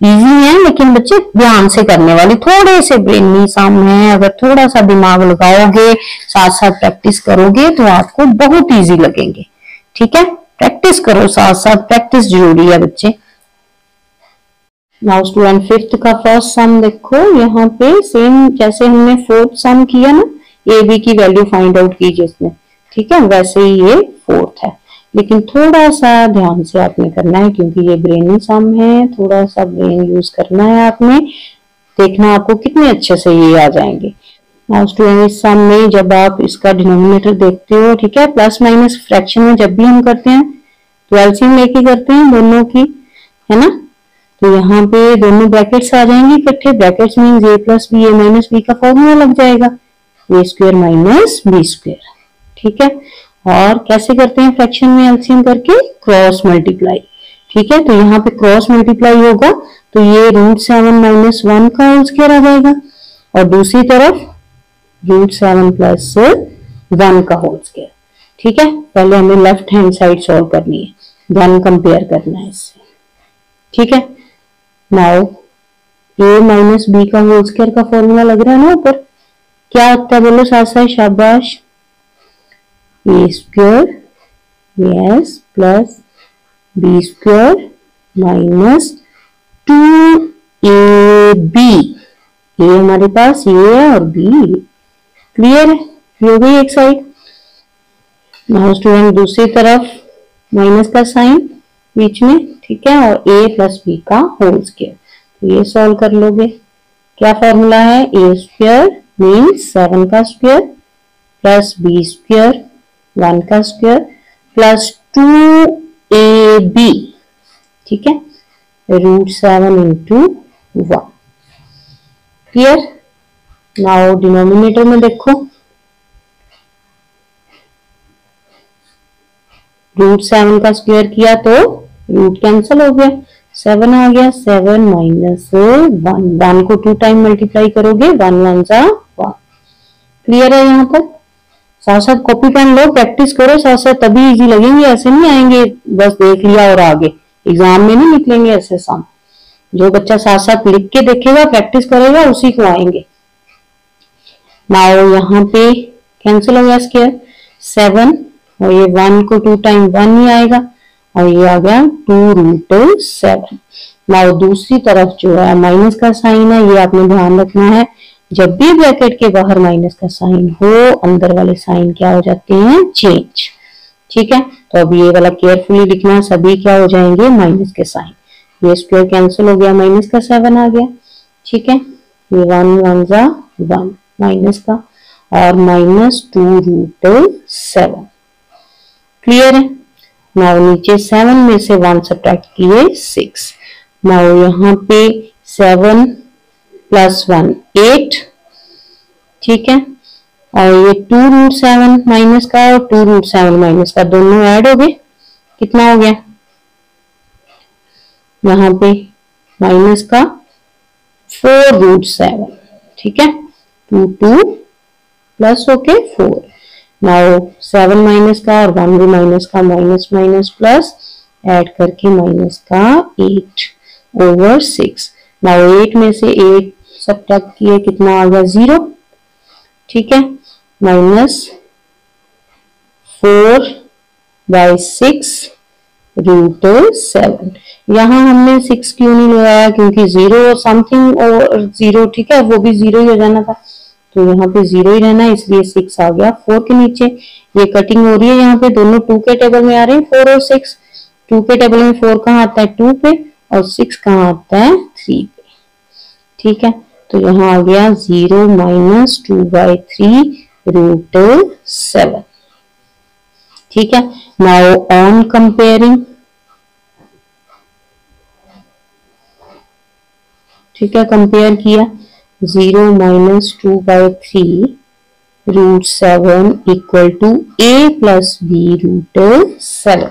इजी है लेकिन बच्चे ध्यान से करने वाली, थोड़े से ब्रेनी सम है, अगर थोड़ा सा दिमाग लगाओगे साथ साथ प्रैक्टिस करोगे तो आपको बहुत इजी लगेंगे, ठीक है। प्रैक्टिस करो, साथ साथ प्रैक्टिस जरूरी है बच्चे। नाउ स्टूडेंट फिफ्थ का फर्स्ट सम देखो, यहाँ पे सेम जैसे हमने फोर्थ सम किया ना, ए बी की वैल्यू फाइंड आउट की जिसने, ठीक है, वैसे ही ये फोर्थ है, लेकिन थोड़ा सा ध्यान से आपने करना है क्योंकि ये ब्रेनी सम है, थोड़ा सा ब्रेन यूज करना है आपने, देखना आपको कितने अच्छे से ये आ जाएंगे। नाउ स्टूडेंट इस सम में जब आप इसका डिनोमिनेटर देखते हो, ठीक है, प्लस माइनस फ्रैक्शन में जब भी हम करते हैं तो एलसीएम लेके करते हैं दोनों की, है ना, तो यहाँ पे दोनों ब्रैकेट्स आ जाएंगे इकट्ठे, brackets means a plus B, a minus B का फॉर्मूला लग जाएगा, a square minus B square, ठीक है। और कैसे करते हैं फ्रैक्शन में एलसीएम करके, क्रॉस मल्टीप्लाई, ठीक है। तो यहाँ पे क्रॉस मल्टीप्लाई होगा तो ये √7 - 1 का होल स्क्वायर आ जाएगा, और दूसरी तरफ √7 + 1 का होल स्क्वायर, ठीक है। पहले हमें लेफ्ट हैंड साइड सॉल्व करनी है, देन कंपेयर करना है इससे, ठीक है। नाउ a माइनस बी का होल स्क्वायर का फॉर्मूला लग रहा है ना ऊपर, क्या होता है बोलो साथ साथ, शाबाश, A square yes plus B square minus 2ab। ये हमारे पास ये है और बी। क्लियर है, ये हो गई एक साइड। नाउ स्टूडेंट दूसरी तरफ माइनस का साइन बीच में, ठीक है, और a प्लस बी का होल स्क्वायर। तो ये सॉल्व कर लोगे। क्या फॉर्मूला है, ए स्क्वायर मीन्स 7 का स्क्वायर प्लस बी स्क्वायर 1 का स्क्वायर प्लस 2ab, ठीक है, √7 इंटू 1। क्लियर। नाउ डिनोमिनेटर में देखो, √7 का स्क्वायर किया तो रूट कैंसिल हो गया, 7 आ गया, 7 माइनस 1 को 2 टाइम मल्टीप्लाई करोगे 1 1 जा 1। क्लियर है यहाँ तक। साथ साथ कॉपी पेन लो, प्रैक्टिस करो साथ साथ, तभी इजी लगेंगे, ऐसे नहीं आएंगे बस देख लिया और आगे एग्जाम में नहीं निकलेंगे ऐसे सम। जो बच्चा साथ साथ लिख के देखेगा प्रैक्टिस करेगा उसी को आएंगे। नाउ यहाँ पे कैंसिल हो गया स्क्वायर 7 और ये 1 को 2 टाइम 1 ही आएगा और ये आ गया 2√7। नाउ दूसरी तरफ जो है माइनस का साइन है, ये आपने ध्यान रखना है, जब भी ब्रैकेट के बाहर माइनस का साइन हो अंदर वाले साइन क्या हो जाते हैं, चेंज। ठीक है, तो अब ये वाला केयरफुली लिखना है, सभी क्या हो जाएंगे माइनस के साइन। ये स्क्वायर कैंसिल हो गया, माइनस का 7 आ गया। ठीक है, ये 1 1 जा 1 माइनस का और माइनस 2√7। क्लियर है। नाउ नीचे 7 में से 1 सब्ट्रैक्ट किए 6। नाउ यहाँ पे 7 प्लस 1 8। ठीक है, और ये 2√7 माइनस का और 2√7 माइनस का दोनों ऐड हो गए, कितना हो गया यहाँ पे माइनस का 4√7। ठीक है, 2 प्लस होके 4। नाउ 7 माइनस का और 1 भी माइनस का, माइनस माइनस प्लस ऐड करके माइनस का 8/6। नाउ 8 में से 8 सब्ट्रैक्ट किए, कितना आ गया 0। ठीक है, माइनस 4/6√7। यहाँ हमने 6 क्यों नहीं लगाया, क्योंकि 0 समथिंग और 0, ठीक है, वो भी 0 ही हो जाना था, तो यहाँ पे 0 ही रहना, इसलिए 6 आ गया 4 के नीचे। ये कटिंग हो रही है, यहाँ पे दोनों 2 के टेबल में आ रहे हैं 4 और 6। 2 के टेबल में 4 कहाँ आता है 2 पे और 6 कहाँ आता है 3 पे। ठीक है, तो यहाँ आ गया 0 माइनस 2/3√7। ठीक है, नाउ ऑन कंपेयरिंग, ठीक है, कंपेयर किया 0 minus 2/3√7 equal to a plus b√7।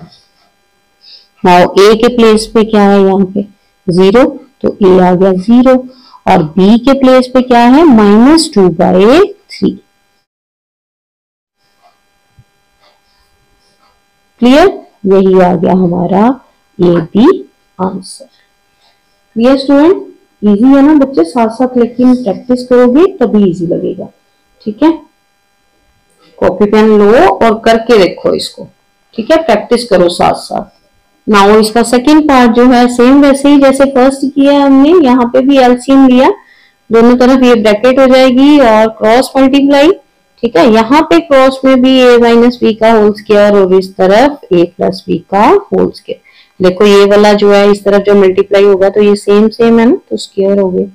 Now a के प्लेस पे क्या है यहाँ पे 0, तो a आ गया 0 और b के प्लेस पे क्या है -2/3। क्लियर, यही आ गया हमारा A B answer. Clear student, easy है ना बच्चे, साथ साथ लेकिन प्रैक्टिस करोगे तभी इजी लगेगा। ठीक है, कॉपी पेन लो और करके देखो इसको, ठीक है, प्रैक्टिस करो साथ साथ। नाउ इसका सेकंड पार्ट जो है सेम वैसे ही जैसे फर्स्ट किया हमने, यहाँ पे भी एलसीएम लिया, दोनों तरफ ये ब्रैकेट हो जाएगी और क्रॉस मल्टीप्लाई। ठीक है, यहाँ पे क्रॉस में भी a माइनस बी का होल स्क्वायर और इस तरफ a प्लस बी का होल स्क्वायर। देखो ये वाला जो है इस तरफ जो मल्टीप्लाई होगा तो ये सेम सेम है ना, तो स्क्वायर हो गए।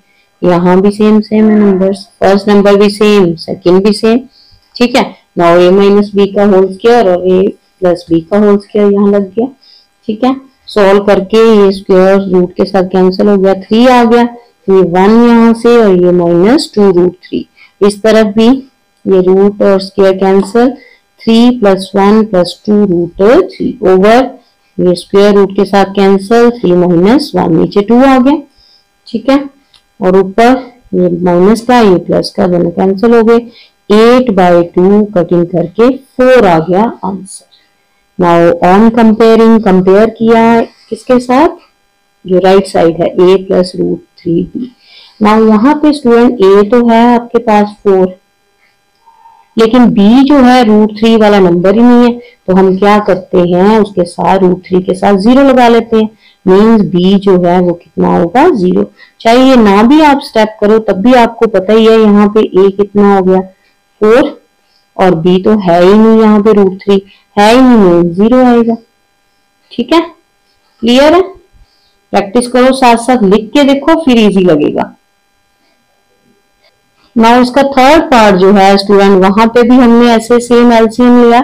यहाँ भी सेम सेम है नंबर्स, फर्स्ट नंबर भी सेम, सेकंड भी सेम। ठीक है, नाउ a माइनस बी का होल स्क्वायर और a प्लस बी का होल स्क्वायर यहाँ लग गया। ठीक है, सॉल्व करके ये स्क्वायर रूट के साथ कैंसिल हो गया, 3 आ गया, ये 1 यहाँ से और ये -2√3। इस तरफ भी ये रूट और स्क्वायर कैंसिल, 3 + 1 + 2√3 ओवर ये स्क्वायर रूट के साथ कैंसिल, 3 - 1 नीचे 2 आ गया। ठीक है, और ऊपर ये माइनस का ये प्लस का दोनों कैंसिल हो गए, 8/2 कटिंग करके 4 आ गया answer. Now on comparing, compare किया किसके साथ, जो राइट साइड है a + √3b। नाउ यहाँ पे स्टूडेंट a तो है आपके पास 4, लेकिन b जो है √3 वाला नंबर ही नहीं है, तो हम क्या करते हैं, उसके साथ √3 के साथ 0 लगा लेते हैं। मीन्स b जो है वो कितना होगा, 0। चाहे ये ना भी आप स्टेप करो तब भी आपको पता ही है यहाँ पे a कितना हो गया 4 और b तो है ही नहीं, यहाँ पे √3 है ही नहीं, 0 आएगा। ठीक है, क्लियर है? प्रैक्टिस करो, साथ साथ लिख के देखो, फिर इजी लगेगा। नाउ इसका थर्ड पार्ट जो है स्टूडेंट, वहां पे भी हमने ऐसे सेम एलसीएम लिया,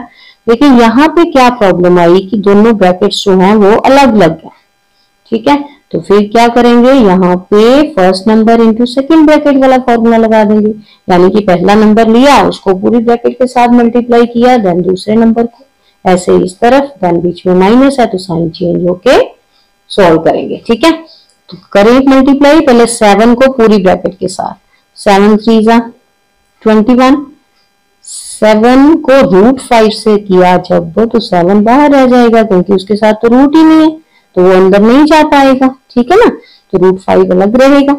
लेकिन यहाँ पे क्या प्रॉब्लम आई कि दोनों ब्रैकेट्स जो हैं वो अलग अलग है। ठीक है, तो फिर क्या करेंगे, यहाँ पे first number into second bracket वाला फॉर्मूला लगा देंगे। यानी कि पहला नंबर लिया, उसको पूरी ब्रैकेट के साथ मल्टीप्लाई किया, देन दूसरे नंबर को ऐसे इस तरफ, देन बीच में माइनस है तो साइन चेंज होके सॉल्व करेंगे। ठीक है, तो करें मल्टीप्लाई, पहले 7 को पूरी ब्रैकेट के साथ, 7 3 जा 21, 7 को √5 से किया जब तो 7 बाहर रह जाएगा, क्योंकि उसके साथ तो रूट ही नहीं है, तो वो अंदर नहीं जा पाएगा। ठीक है ना, तो √5 अलग रहेगा।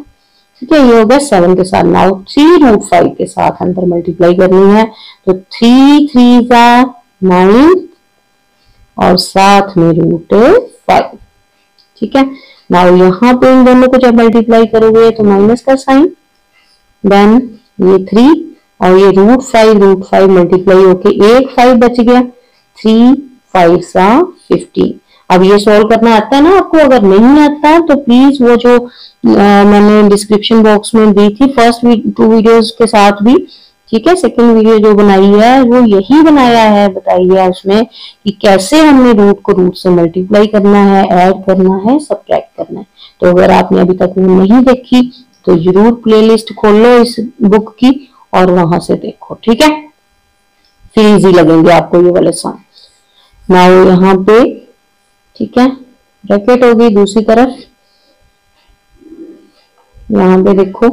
ठीक है, ये हो गया 7 के साथ। नाउ 3 √5 के साथ अंदर मल्टीप्लाई करनी है, तो 3 3 जा 9 और साथ में √5। ठीक है, नाउ यहाँ पे इन दोनों को जब मल्टीप्लाई करोगे तो माइनस का साइन, देन ये 3 और ये √5 मल्टीप्लाई होके एक 5 बच गया, 3 5 सा 15। अब ये सॉल्व करना आता है ना आपको? अगर नहीं आता तो प्लीज वो जो मैंने डिस्क्रिप्शन बॉक्स में दी थी फर्स्ट 2 वीडियोस के साथ भी, ठीक है, सेकंड वीडियो जो बनाई है वो यही बनाया है, बताई है उसमें कि कैसे हमने रूट को रूट से मल्टीप्लाई करना है, ऐड करना है, सब्ट्रैक्ट करना है। तो अगर आपने अभी तक वो नहीं देखी तो जरूर प्लेलिस्ट खोल लो इस बुक की और वहां से देखो। ठीक है, फिर इजी लगेंगे आपको ये वाले सम। नाउ यहाँ पे ठीक है, ब्रैकेट होगी दूसरी तरफ, यहाँ पे देखो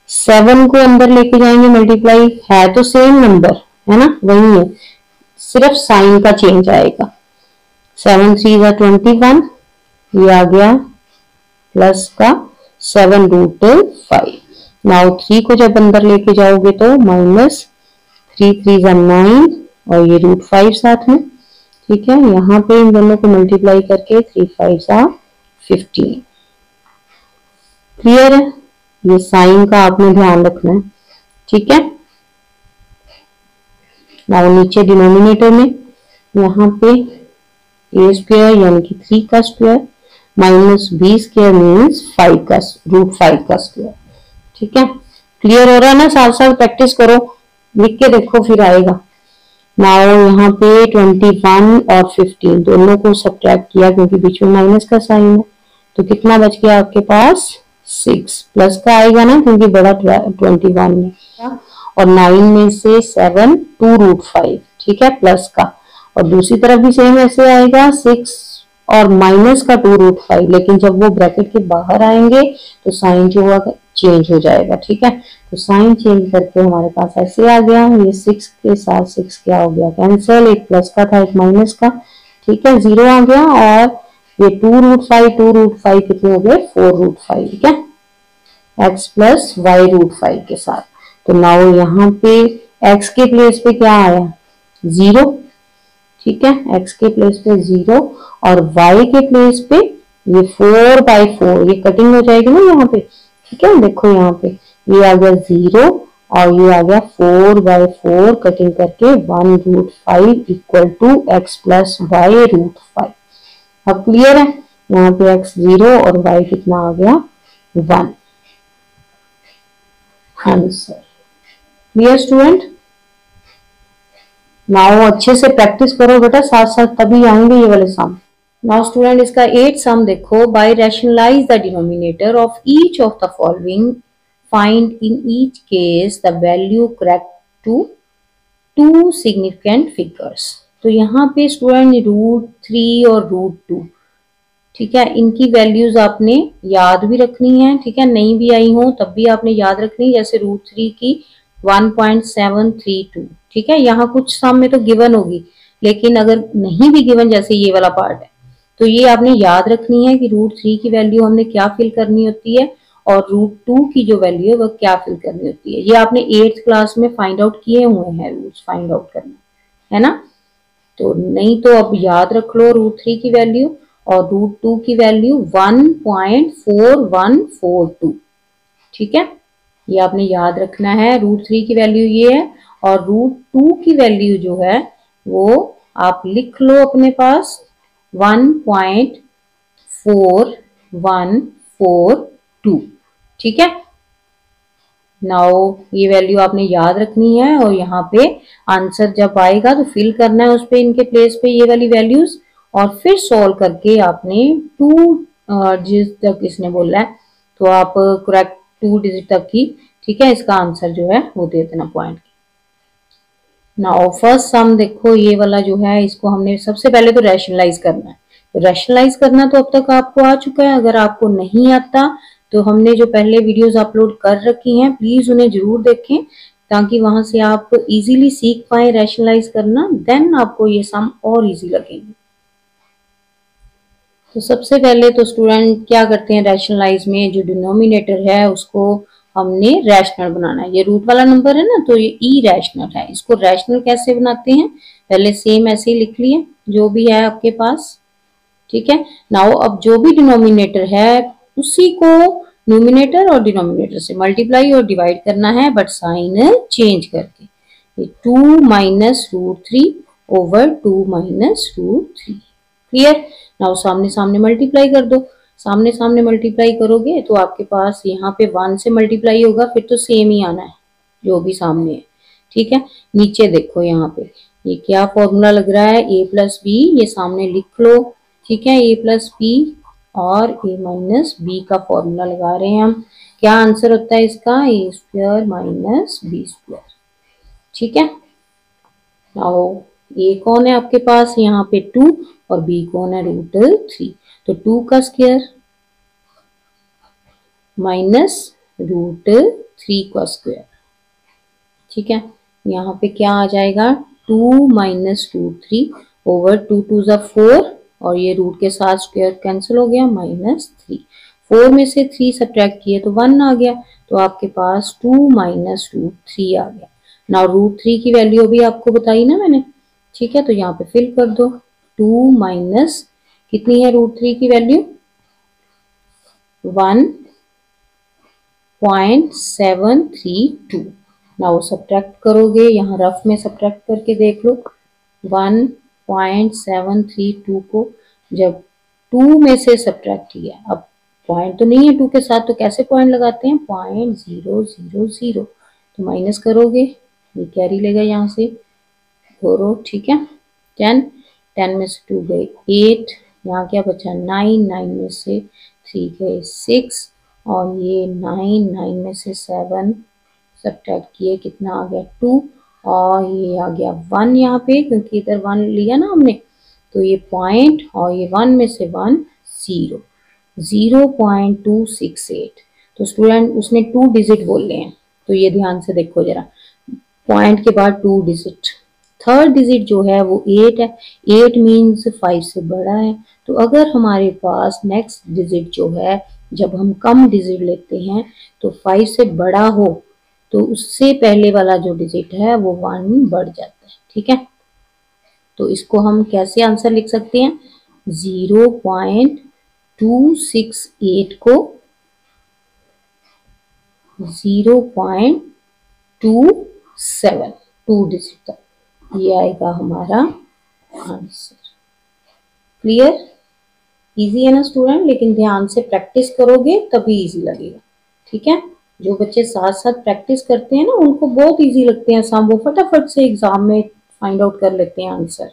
7 को अंदर लेके जाएंगे मल्टीप्लाई, है तो सेम नंबर है ना, वही है, सिर्फ साइन का चेंज आएगा। 7 3 जा 21, ये आ गया प्लस का 7 √5। नाउ 3 को जब अंदर लेके जाओगे तो माइनस 3 3 जा 9 और ये √5 साथ में। ठीक है, यहाँ पे इन दोनों को मल्टीप्लाई करके 3 5 जा 15। क्लियर है? ये साइन का आपने ध्यान रखना है। ठीक है, नाउ नीचे डिनोमिनेटर में यहाँ पे a स्क्वायर यानी कि 3 का square minus b square means 5 का √5 का स्क्वायर। ठीक है, क्लियर हो रहा है ना? साथ साथ प्रैक्टिस करो, लिख के देखो फिर आएगा। नाउ यहाँ पे 21 और 15 दोनों को सब्ट्रैक्ट किया क्योंकि बीच में माइनस का साइन है, तो कितना बच गया आपके पास 6, प्लस का आएगा ना क्योंकि बड़ा 21 है, और 9 में से 7 2 √5। ठीक है, प्लस का, और दूसरी तरफ भी सेम ऐसे आएगा 6 और माइनस का 2 √5, लेकिन जब वो ब्रैकेट के बाहर आएंगे तो साइन जो होगा चेंज हो जाएगा। ठीक है, तो साइन चेंज करके हमारे पास ऐसे आ गया, ये 6 के साथ 6 क्या हो गया कैंसिल, एक प्लस का था एक माइनस का। ठीक है, 0 आ गया, और ये 2 √5 कितने हो गए 4 √5। ठीक है, x प्लस वाई √5 के साथ। तो नाउ यहाँ पे x के प्लेस पे क्या आया 0। ठीक है, x के प्लेस पे 0 और y के प्लेस पे ये 4/4, ये कटिंग हो जाएगी ना यहाँ पे। ठीक है, देखो यहाँ पे ये आ गया 0 और ये आ गया 4/4, कटिंग करके 1 √5 equal to x plus Y √5। अब क्लियर है? यहाँ पे x 0 और y कितना आ गया 1। Answer clear student? नाउ अच्छे से प्रैक्टिस करो बेटा, साथ साथ तभी आएंगे ये वाले सम। नाउ स्टूडेंट इसका 8 सम देखो, by rationalise the denominator of each of the following, find in each case the value correct to 2 significant figures. तो यहाँ पे स्टूडेंट √3 और √2, ठीक है, इनकी वैल्यूज आपने याद भी रखनी है। ठीक है, नहीं भी आई हो तब भी आपने याद रखनी है, जैसे √3 की 1.732। ठीक है, यहाँ कुछ सम में तो गिवन होगी, लेकिन अगर नहीं भी गिवन, जैसे ये वाला पार्ट है, तो ये आपने याद रखनी है कि √3 की वैल्यू हमने क्या फिल करनी होती है और √2 की जो वैल्यू है वह क्या फिल करनी होती है। ये आपने 8th क्लास में फाइंड आउट किए हुए हैं, रूट्स फाइंड आउट करना है ना। तो नहीं तो अब याद रख लो √3 की वैल्यू और √2 की वैल्यू 1.4142। ठीक है, ये आपने याद रखना है। √3 की वैल्यू ये है और √2 की वैल्यू जो है वो आप लिख लो अपने पास 1.4142। ठीक है, नाउ ये वैल्यू आपने याद रखनी है और यहाँ पे आंसर जब आएगा तो फिल करना है उस पे, इनके प्लेस पे ये वाली वैल्यूज, और फिर सॉल्व करके आपने 2 डिजिट तक इसने बोला है तो आप करेक्ट 2 डिजिट तक की, ठीक है, इसका आंसर जो है वो दे देना पॉइंट। नाउ फर्स्ट सम देखो, ये वाला जो है इसको हमने सबसे पहले तो रैशनलाइज करना है। तो रैशनलाइज करना तो अब तक आपको आ चुका है, अगर आपको नहीं आता तो हमने जो पहले वीडियोस अपलोड कर रखी हैं प्लीज उन्हें जरूर देखें ताकि वहां से आप इजीली सीख पाए रैशनलाइज करना, देन आपको ये सम और इजी लगेंगे। तो सबसे पहले तो स्टूडेंट क्या करते हैं, रैशनलाइज में जो डिनोमिनेटर है उसको हमने रैशनल बनाना है। ये रूट वाला नंबर है ना, तो ये ई रैशनल है। इसको रैशनल कैसे बनाते हैं, पहले सेम ऐसे ही लिख लिए जो भी है आपके पास। ठीक है, नाउ अब जो भी डिनोमिनेटर है उसी को न्यूमिनेटर और डिनोमिनेटर से मल्टीप्लाई और डिवाइड करना है, बट साइन चेंज करके। ये 2 minus √3 over 2 minus √3। Clear, now सामने सामने मल्टीप्लाई कर दो। सामने सामने मल्टीप्लाई करोगे तो आपके पास यहाँ पे 1 से मल्टीप्लाई होगा, फिर तो सेम ही आना है जो भी सामने है। ठीक है, नीचे देखो यहाँ पे ये क्या फॉर्मूला लग रहा है, a प्लस बी, ये सामने लिख लो। ठीक है, a प्लस बी और a माइनस बी का फॉर्मूला लगा रहे हैं हम। क्या आंसर होता है इसका, a² माइनस b²। ठीक है, नाउ a कौन है आपके पास यहाँ पे 2 और b कौन है √3, तो 2 का स्क्वायर माइनस √3 का स्क्वायर। ठीक है, यहाँ पे क्या आ जाएगा 2 माइनस √3 ओवर 2 2 ज़ा 4 और ये रूट के साथ स्क्वायर कैंसिल हो गया, -3। 4 में से 3 सब्ट्रैक्ट किए तो 1 आ गया, तो आपके पास 2 माइनस √3 आ गया। नाउ √3 की वैल्यू भी आपको बताई ना मैंने। ठीक है, तो यहाँ पे फिल कर दो। 2 माइनस कितनी है √3 की वैल्यू 1.732। नाउ सब्ट्रैक्ट करोगे, यहाँ रफ में सब्ट्रैक्ट करके देख लो। 1.732 को जब 2 में से सब्ट्रैक्ट किया, अब पॉइंट तो नहीं है 2 के साथ, तो कैसे पॉइंट लगाते हैं, 0.000, तो माइनस करोगे, ये कैरी लेगा यहाँ से 4। ठीक है, 10 में से 2 गए 8, यहाँ क्या बचा 9 में से 3 गए 6 और ये 9 में से 7 सब्ट्रैक्ट किए, कितना आ गया 2 और ये आ गया 1 यहाँ पे, क्योंकि इधर 1 लिया ना हमने, तो ये पॉइंट और ये 1 में से 1 0, 0.268। तो स्टूडेंट उसने 2 डिजिट बोले हैं, तो ये ध्यान से देखो जरा, पॉइंट के बाद 2 डिजिट, थर्ड डिजिट जो है वो 8 है। 8 मीन्स 5 से बड़ा है, तो अगर हमारे पास नेक्स्ट डिजिट जो है जब हम कम डिजिट लेते हैं तो 5 से बड़ा हो तो उससे पहले वाला जो डिजिट है वो 1 बढ़ जाता है। ठीक है, तो इसको हम कैसे आंसर लिख सकते हैं, 0.268 को 0.27, 2 डिजिट तक, ये आएगा हमारा आंसर। क्लियर, इजी है ना स्टूडेंट, लेकिन ध्यान से प्रैक्टिस करोगे तभी इजी लगेगा। ठीक है, जो बच्चे साथ साथ प्रैक्टिस करते हैं ना उनको बहुत इजी लगते हैं सम, वो फटाफट से एग्जाम में फाइंड आउट कर लेते हैं आंसर।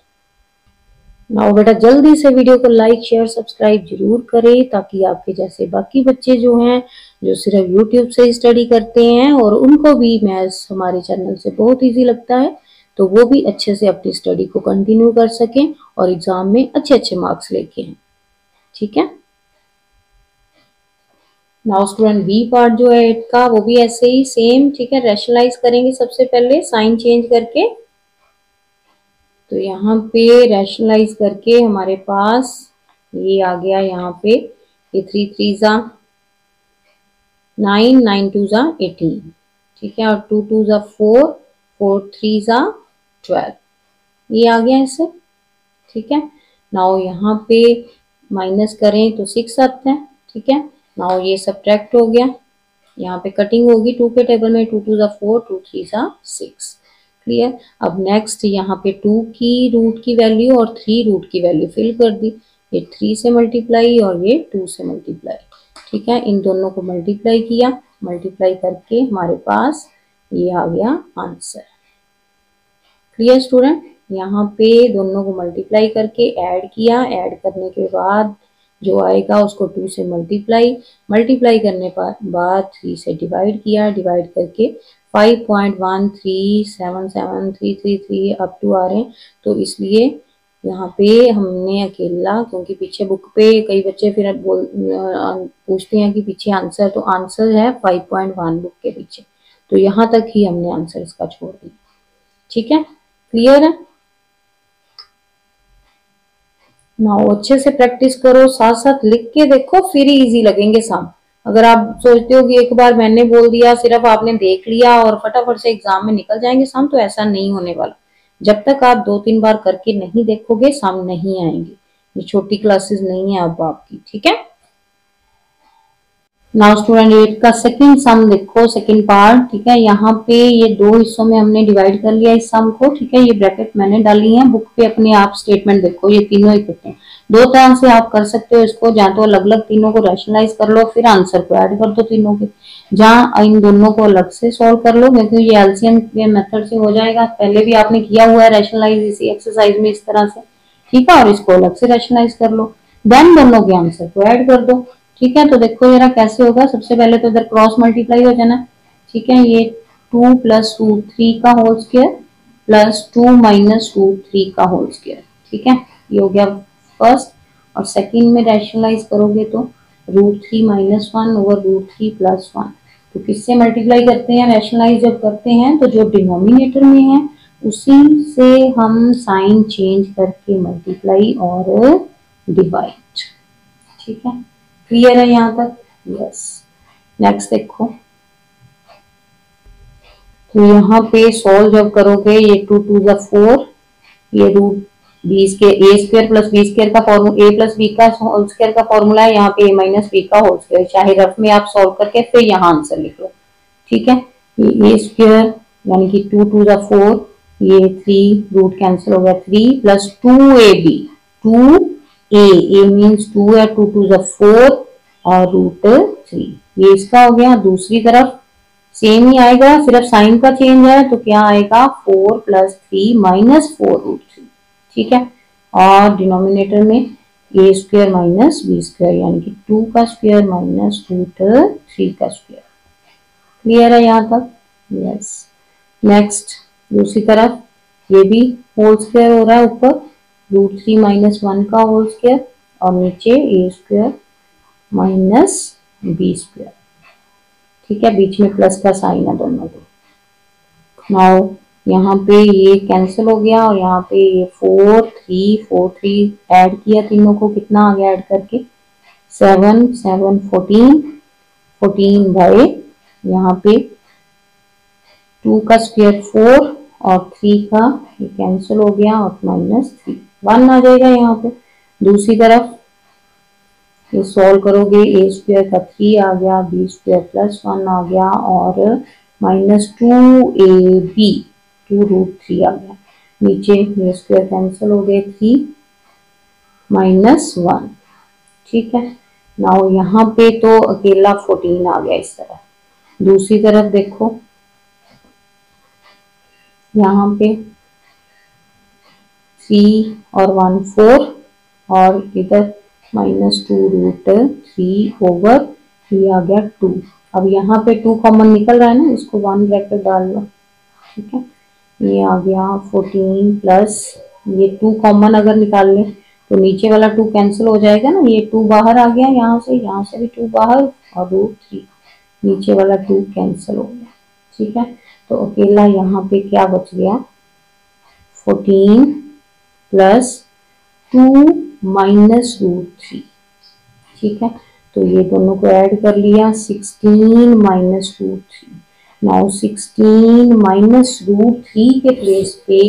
नाउ बेटा जल्दी से वीडियो को लाइक शेयर सब्सक्राइब जरूर करें ताकि आपके जैसे बाकी बच्चे जो हैं जो सिर्फ यूट्यूब से स्टडी करते हैं और उनको भी मैथ्स हमारे चैनल से बहुत इजी लगता है, तो वो भी अच्छे से अपनी स्टडी को कंटिन्यू कर सकें और एग्जाम में अच्छे अच्छे मार्क्स लेके आए। ठीक है, नाउ स्टूडेंट बी पार्ट जो है 8 का वो भी ऐसे ही सेम। ठीक है, रैशनलाइज करेंगे सबसे पहले साइन चेंज करके, तो यहाँ पे रैशनलाइज करके हमारे पास ये आ गया, यहाँ पे ये 3 3 ज़ा 9, 9 2 जा 18, ठीक है, और 2 2 जा 4, 4 3 जा 12, ये आ गया इससे, ठीक है। नाउ यहाँ पे माइनस करें तो 6 आता है, ठीक है। नाउ ये सब्ट्रैक्ट हो गया, यहाँ पे कटिंग होगी 2 के टेबल में, 2 2 जा 4, 2 3 जा 6, क्लियर। अब नेक्स्ट यहाँ पे 2 की रूट की वैल्यू और 3 रूट की वैल्यू फिल कर दी, ये 3 से मल्टीप्लाई और ये 2 से मल्टीप्लाई, ठीक है। इन दोनों को मल्टीप्लाई किया, मल्टीप्लाई करके हमारे पास ये आ गया आंसर, क्लियर स्टूडेंट। यहाँ पे दोनों को मल्टीप्लाई करके ऐड किया, ऐड करने के बाद जो आएगा उसको 2 से मल्टीप्लाई करने पर बाद 3 से डिवाइड किया, डिवाइड करके 5.1377333 अप टू आ रहे हैं, तो इसलिए यहाँ पे हमने अकेला, क्योंकि पीछे बुक पे कई बच्चे फिर पूछते हैं कि पीछे आंसर, तो आंसर है 5.1 बुक के पीछे, तो यहाँ तक ही हमने आंसर इसका छोड़ दिया, ठीक है, क्लियर है। नाउ अच्छे से प्रैक्टिस करो, साथ साथ लिख के देखो, फिर ही इजी लगेंगे सम। अगर आप सोचते हो कि एक बार मैंने बोल दिया, सिर्फ आपने देख लिया और फटाफट से एग्जाम में निकल जाएंगे सम, तो ऐसा नहीं होने वाला। जब तक आप 2-3 बार करके नहीं देखोगे सम नहीं आएंगे, ये छोटी क्लासेस नहीं है अब आपकी, ठीक है। नाउ स्टूडेंट 8 का सेकंड सम देखो, सेकंड पार्ट, ठीक है। यहाँ पे ये 2 हिस्सों में हमने डिवाइड कर लिया इस सम को, ठीक है। ये ब्रैकेट मैंने डाली है, बुक पे अपने आप स्टेटमेंट देखो, ये तीनों इकट्ठे हैं। 2 तरह से आप कर सकते हो इसको, जहाँ तो अलग अलग तीनों को रैशनलाइज कर लो, फिर आंसर को ऐड कर दो तीनों के, जहाँ इन दोनों को अलग से सॉल्व कर लो, क्योंकि ये एलसीएम के मेथड से हो जाएगा। पहले भी आपने किया हुआ है रैशनलाइज इसी एक्सरसाइज में इस तरह से, ठीक है, और इसको अलग से रैशनलाइज कर लो, देन दोनों के आंसर को ऐड कर दो, ठीक है। तो देखो जरा कैसे होगा, सबसे पहले तो इधर क्रॉस मल्टीप्लाई हो जाना, ठीक है। ये 2 प्लस रूट 3 का whole square plus 2 minus root 3 का होल स्क्वायर, ठीक है, ये हो गया फर्स्ट। और सेकंड में रैशनलाइज करोगे तो root 3 minus 1 over root 3 plus 1, तो किससे मल्टीप्लाई करते हैं, रैशनलाइज जब करते हैं तो जो डिनोमिनेटर में है उसी से हम साइन चेंज करके मल्टीप्लाई और डिवाइड, ठीक है, क्लियर है यहाँ तक, यस। नेक्स्ट देखो, तो यहाँ पे सॉल्व जब करोगे, ये 2 2 जा 4, ये रूट बी स्क्वायर ए स्क्वायर प्लस बी स्क्वायर का फॉर्मूला, ए प्लस बी का होल स्क्वायर का फॉर्मूला है, यहाँ पे ए माइनस बी का होल स्क्वायर, चाहे रफ में आप सॉल्व करके फिर यहाँ आंसर लिख लो, ठीक है। ये ए स्क्वायर यानी कि 2 2 जा 4, ये 3 रूट कैंसिल हो गया 3 प्लस 2ab, 2a मीन्स 2 है, 2 2 जा 4 और रूट 3, ये इसका हो गया। दूसरी तरफ सेम ही आएगा, सिर्फ साइन का चेंज है, तो क्या आएगा 4 प्लस 3 माइनस 4 रूट 3, ठीक है। और डिनोमिनेटर में ए स्क्वायर माइनस बी स्क्वायर यानी कि 2 का स्क्वायर माइनस रूट 3 का स्क्वायर, क्लियर है यहाँ तक, यस। नेक्स्ट दूसरी तरफ ये भी होल स्क्वायर हो रहा है, ऊपर रूट 3 माइनस 1 का होल स्क्वायर और नीचे A square minus B square, ठीक है, बीच में प्लस का साइन है दोनों को। नाउ यहाँ पे ये कैंसिल हो गया और यहाँ पे ये 4 3 ऐड किया तीनों को, कितना आ गया ऐड करके 7 7 14 बाय यहाँ पे 2 का स्क्वायर 4 और 3 का ये कैंसिल हो गया और माइनस 3 1 आ जाएगा यहाँ पे। दूसरी तरफ ये सॉल्व करोगे, ए स्क्वायर का 3 आ गया, बी स्क्वायर प्लस 1 आ गया और माइनस 2ab 2 रूट 3 आ गया, नीचे ये स्क्वायर कैंसिल हो गए 3 माइनस 1, ठीक है। नाउ यहाँ पे तो अकेला 14 आ गया इस तरह। दूसरी तरफ देखो, यहाँ पे 3 और 1 4 और इधर माइनस 2 रूट 3 ओवर ये आ गया 2। अब यहाँ पे 2 कॉमन निकल रहा है ना, इसको 1 ब्रैकेट डाल लो, ठीक है। ये आ गया 14 प्लस ये 2 कॉमन अगर निकाल ले तो नीचे वाला 2 कैंसिल हो जाएगा ना, ये 2 बाहर आ गया, यहाँ से भी 2 बाहर और रूट 3 नीचे वाला 2 कैंसिल हो गया, ठीक है। तो अकेला यहाँ पे क्या बच गया 14 प्लस 2 माइनस रूट 3, ठीक है। तो ये दोनों को ऐड कर लिया, 16 minus root 3। Now 16 minus root 3 के प्लेस पे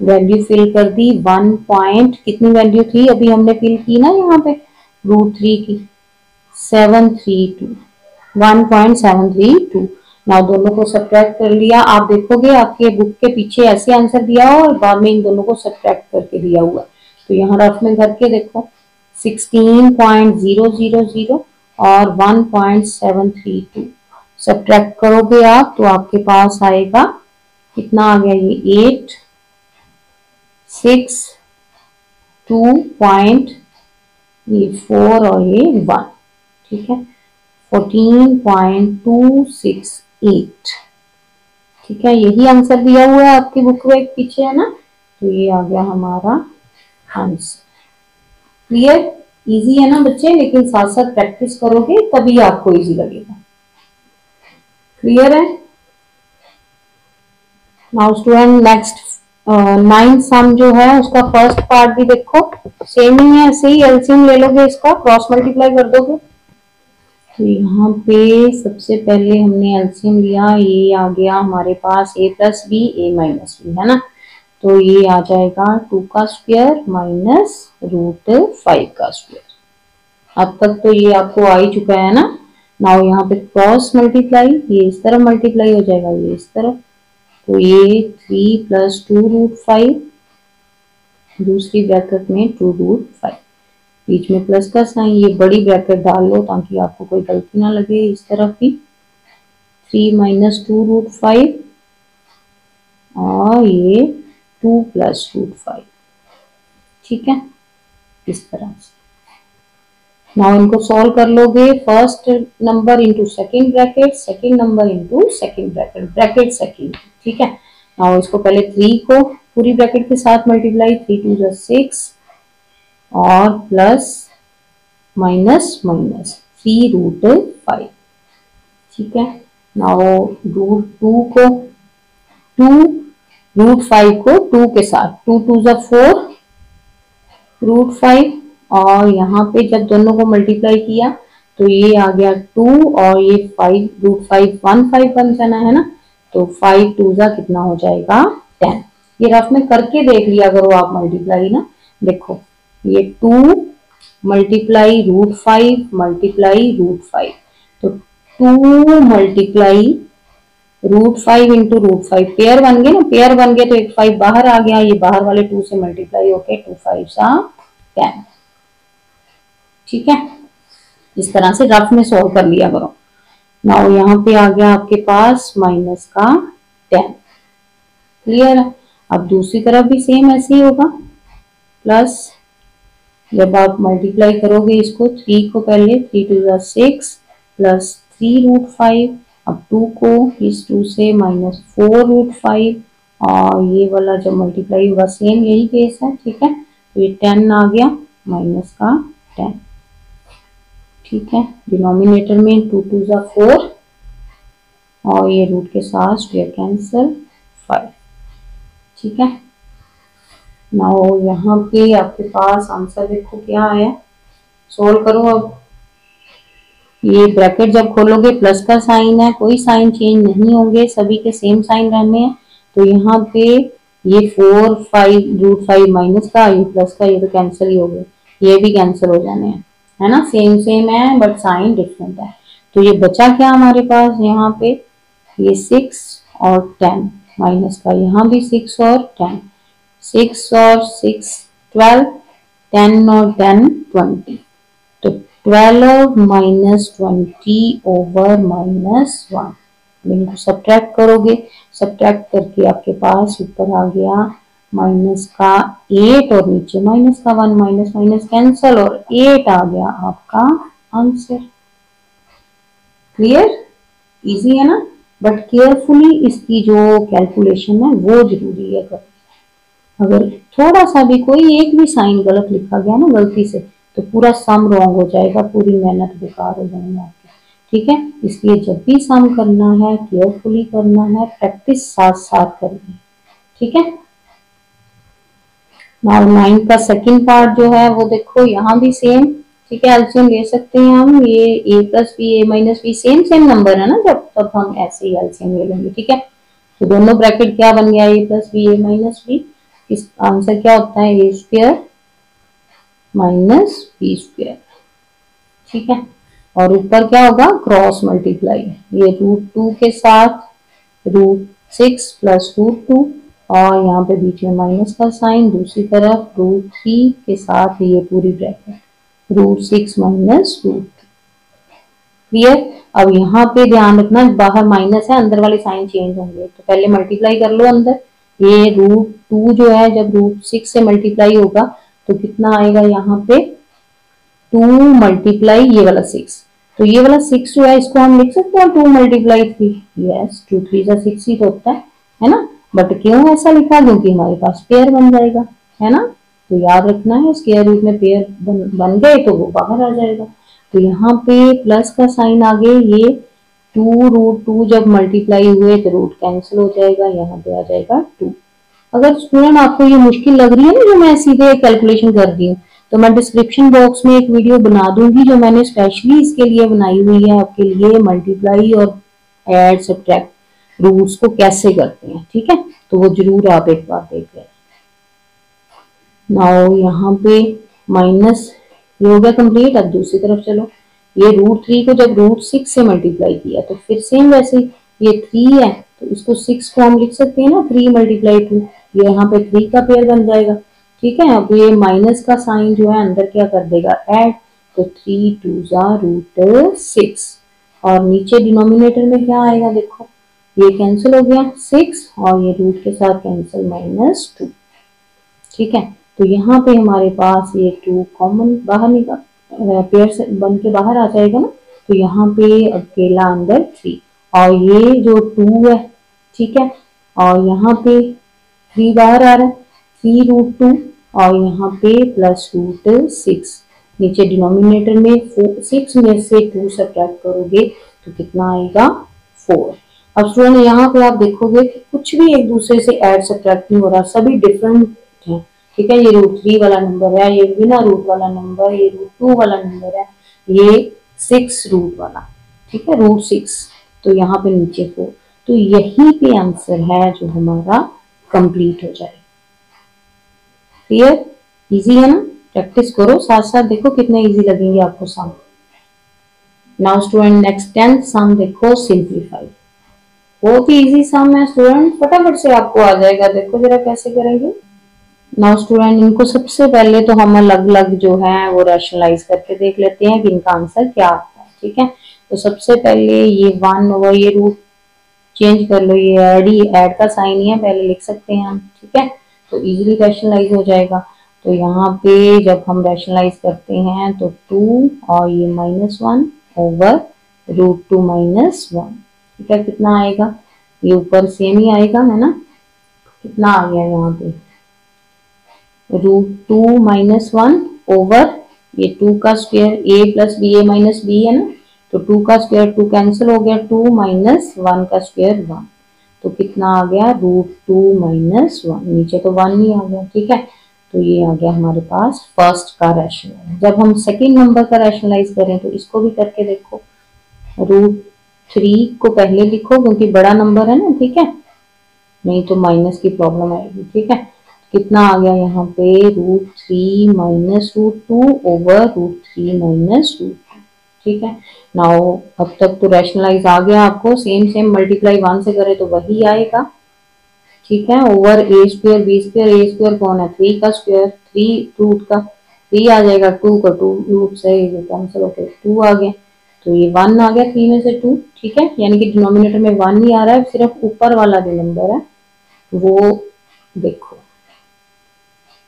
वैल्यू फिल कर दी 1 पॉइंट, कितनी वैल्यू थी अभी हमने फिल की ना यहाँ पे रूट 3 की, 732, 1.732। नाउ दोनों को सब्ट्रैक्ट कर लिया। आप देखोगे आपके बुक के पीछे ऐसे आंसर दिया हो और बाद में इन दोनों को सब्ट्रैक्ट करके दिया हुआ। तो यहाँ रफ में करके देखो 16.000 और 1.732 सब्ट्रैक्ट करोगे आप तो आपके पास आएगा कितना आ गया, ये 8, 6, 2.4 और ये 1, ठीक है, 14.268, ठीक है। यही आंसर दिया हुआ है आपकी बुक में पीछे है ना, तो ये आ गया हमारा आंसर। क्लियर, इजी है ना बच्चे, लेकिन साथ साथ प्रैक्टिस करोगे तभी आपको इजी लगेगा। क्लियर है। नाउ स्टूडेंट नेक्स्ट 9 सम जो है उसका फर्स्ट पार्ट भी देखो, सेम ही है, ऐसे ही एलसीएम ले लोगे, इसका क्रॉस मल्टीप्लाई कर दोगे। तो यहाँ पे सबसे पहले हमने एलसीएम लिया, ये आ गया हमारे पास a plus B a minus B, है ना। तो ये आ जाएगा 2 का स्क्वायर माइनस रूट 5 का स्क्वायर। अब तक तो ये आपको आ ही चुका है ना। नाउ यहाँ पे क्रॉस मल्टीप्लाई, ये इस तरफ मल्टीप्लाई हो जाएगा, ये इस तरफ, तो ये 3 प्लस 2 रूट 5, दूसरी ब्रैकेट में 2 रूट 5, बीच में प्लस का साइन, ये बड़ी ब्रैकेट डाल लो ताकि आपको कोई गलती ना लगे। इस तरफ भी 3 माइनस 2 रूट 5 और ये 2 प्लस रूट 5, ठीक है, इस तरह से। नाउ इनको सॉल्व कर लोगे, first number into second bracket, second number into second bracket, bracket second, ठीक है। नाउ इसको पहले 3 को पूरी ब्रैकेट के साथ मल्टीप्लाई, 3 2 जा 6 और प्लस माइनस माइनस 3 रूट 5, ठीक है। नाउ रूट 2 को 2 रूट 5 को 2 के साथ, 2 2 जा 4 रूट 5 और यहाँ पे जब दोनों को मल्टीप्लाई किया तो ये आ गया 2 और ये 5 रूट 5 1 5 बन जाना है ना, तो 5 2 जा कितना हो जाएगा 10। ये रफ में करके देख लिया करो आप मल्टीप्लाई ना, देखो ये 2 मल्टीप्लाई रूट 5 मल्टीप्लाई रूट 5, तो 2 multiply root 5 into root 5, pair बन गए ना, पेयर बन गए तो एक 5 बाहर आ गया, ये बाहर वाले 2 से मल्टीप्लाई होके 2 5 सा 10, ठीक है। इस तरह से रफ में सॉल्व कर लिया करो। नाउ यहाँ पे आ गया आपके पास माइनस का 10, क्लियर है। अब दूसरी तरफ भी सेम ऐसे ही होगा, प्लस जब आप मल्टीप्लाई करोगे इसको 3 को पहले 3 2 जा 6 प्लस 3 रूट 5, अब 2 को इस 2 से माइनस 4 रूट 5 और ये वाला जब मल्टीप्लाई होगा सेम यही केस है, ठीक है। तो ये 10 आ गया माइनस का 10, ठीक है। डिनोमिनेटर में 2 2 जा 4 और ये रूट के साथ स्क्वायर कैंसिल 5, ठीक है। नाउ यहाँ पे आपके पास आंसर देखो क्या आया, सोल्व करो। अब ये ब्रैकेट जब खोलोगे प्लस का साइन है, कोई साइन चेंज नहीं होंगे, सभी के सेम साइन रहने हैं। तो यहाँ पे ये 4 5 रूट 5 माइनस का, ये प्लस का, ये तो कैंसिल ही हो गए, ये भी कैंसिल हो जाने हैं, है ना, सेम सेम है बट साइन डिफरेंट है। तो ये बचा क्या हमारे पास यहाँ पे, ये 6 और 10 माइनस का, यहाँ भी 6 और 10, 6 और 6 12, 10 और 10 20, तो 12 माइनस 20 ओवर माइनस 1। इनको सब्ट्रैक्ट करोगे, सब्ट्रैक्ट करके आपके पास ऊपर आ गया माइनस का 8 और नीचे माइनस का 1, माइनस माइनस कैंसल और 8 आ गया आपका आंसर। क्लियर, इजी है ना, बट केयरफुली इसकी जो कैलकुलेशन है वो जरूरी है करना। अगर थोड़ा सा भी कोई एक भी साइन गलत लिखा गया ना गलती से, तो पूरा सम रॉन्ग हो जाएगा, पूरी मेहनत बेकार हो जाएगी आपकी, ठीक है। इसलिए जब भी सम करना है केयरफुली करना है, प्रैक्टिस साथ साथ करनी है, ठीक है। नाउ 9 का सेकंड पार्ट जो है वो देखो, यहाँ भी सेम ठीक है, एलसीएम ले सकते हैं हम। ये a plus B A minus B same number है ना, जब तब हम ऐसे ही एलसीएम ले लेंगे। ठीक है, तो दोनों ब्रैकेट क्या बन गया, a plus B A minus b. इस आंसर क्या होता है, ए स्क्वायर माइनस बी स्क्वायर। ठीक है, और ऊपर क्या होगा, क्रॉस मल्टीप्लाई, ये √2 के साथ √6 प्लस √2, और यहाँ पे बीच में माइनस का साइन, दूसरी तरफ √3 के साथ ये पूरी ब्रैकेट √6 माइनस √2। क्लियर। अब यहाँ पे ध्यान रखना, बाहर माइनस है, अंदर वाले साइन चेंज होंगे, तो पहले मल्टीप्लाई कर लो अंदर। ये √2 जो है जब √6 से मल्टीप्लाई होगा तो कितना आएगा, यहाँ पे 2 मल्टीप्लाई ये वाला 6, तो ये वाला 6 जो है इसको हम लिख सकते हैं 2 मल्टीप्लाई 3। यस, 2 3 जा 6 ही तो होता है ना। बट क्यों ऐसा लिखा, क्योंकि हमारे पास पेयर बन जाएगा, है ना। तो याद रखना है, स्क्वायर रूट में पेयर बन गए तो वो बाहर आ जाएगा। तो यहाँ पे प्लस का साइन आगे, ये 2 √2 जब मल्टीप्लाई हुए तो रूट कैंसिल हो जाएगा, यहाँ पे आ जाएगा 2। अगर स्टूडेंट आपको ये मुश्किल लग रही है ना, जो मैं सीधे कैलकुलेशन कर दी हूँ, तो मैं डिस्क्रिप्शन बॉक्स में एक वीडियो बना दूंगी जो मैंने स्पेशली इसके लिए बनाई हुई है आपके लिए, मल्टीप्लाई और ऐड सब्ट्रैक्ट रूट्स को कैसे करते हैं। ठीक है, तो वो जरूर आप एक बार देख लें। नाउ यहाँ पे माइनस ये हो गया कंप्लीट। अब दूसरी तरफ चलो, ये √3 को जब √6 से मल्टीप्लाई किया तो फिर सेम वैसे ये 3 है तो इसको 6 को हम लिख सकते हैं ना, 3 मल्टीप्लाई 2, ये यहाँ पे 3 का पेयर बन जाएगा। ठीक है, अब ये माइनस का साइन जो है अंदर क्या कर देगा, ऐड, तो 3 2 जा √6, और नीचे डिनोमिनेटर में क्या आएगा, देखो ये कैंसिल हो गया 6 और ये रूट के साथ कैंसिल -2। ठीक है, तो यहाँ पे हमारे पास ये 2 कॉमन बाहर निकाल, पेयर से बन के बाहर आ जाएगा ना, तो यहाँ पे अकेला अंदर 3, और ये जो 2 है, ठीक है, और यहाँ पे 3 बाहर आ रहा है, 3 √2, और यहाँ पे प्लस √6, नीचे डिनोमिनेटर में 6 में से 2 सब्ट्रैक्ट करोगे तो कितना आएगा, 4। अब स्टूडेंट यहाँ पे आप देखोगे कि कुछ भी एक दूसरे से ऐड सब्ट्रैक्ट नहीं हो रहा, सभी डिफरेंट है। ठीक है, ये √3 वाला नंबर है, ये बिना रूट वाला नंबर, ये √2 वाला नंबर है, ये 6 रूट वाला, ठीक है, √6, तो यहाँ पे नीचे 4, तो यही पे आंसर है जो हमारा कंप्लीट हो जाएगा। क्लियर, इजी है ना, प्रैक्टिस करो साथ साथ, देखो कितने इजी लगेंगे आपको सम। नाउ स्टूडेंट नेक्स्ट 10th सम देखो, सिंप्लीफाई, बहुत ही इजी सम है स्टूडेंट, फटाफट से आपको आ जाएगा। देखो जरा कैसे करेंगे। नाउ स्टूडेंट इनको सबसे पहले तो हम अलग अलग जो है वो रैशनलाइज करके देख लेते हैं कि इनका आंसर क्या आता है। ठीक है, तो सबसे पहले ये 1 ओवर ये रूट चेंज कर लो, ये ऐड का साइन ही है, पहले लिख सकते हैं हम। ठीक है, तो इजीली रैशनलाइज हो जाएगा। तो यहाँ पे जब हम रैशनलाइज करते हैं तो 2 और ये -1 ओवर √2 -1। ठीक है, कितना आएगा, ये ऊपर सेम ही आएगा, है ना। कितना आ गया यहाँ पे, √2 -1 ओवर ये 2 का square, a plus B A minus B है ना, तो 2 का स्क्वायर 2 कैंसिल हो गया, 2 -1 का स्क्वायर 1, तो कितना आ गया, √2 -1, नीचे तो 1 ही आ गया। ठीक है, तो ये आ गया हमारे पास फर्स्ट का रैशनल। जब हम सेकेंड नंबर का रैशनलाइज करें तो इसको भी करके देखो, √3 को पहले लिखो क्योंकि बड़ा नंबर है ना, ठीक है, नहीं तो माइनस की प्रॉब्लम आएगी। ठीक है, कितना आ गया यहाँ पे, √3 -√2 ओवर √3 -√2। ठीक है, नाउ अब तक तो रैशनलाइज आ गया आपको, सेम मल्टीप्लाई 1 से करे तो वही आएगा। ठीक है, over a square b square, a square कौन है, 3 का स्क्वायर, 3 रूट का 3 आ जाएगा, 2 का 2 रूट से कैंसिल होकर 2 आ गया, तो ये 1 आ गया 3 में से 2। ठीक है, यानी कि डिनोमिनेटर में 1 ही आ रहा है, सिर्फ ऊपर वाला जो नंबर है वो देखो।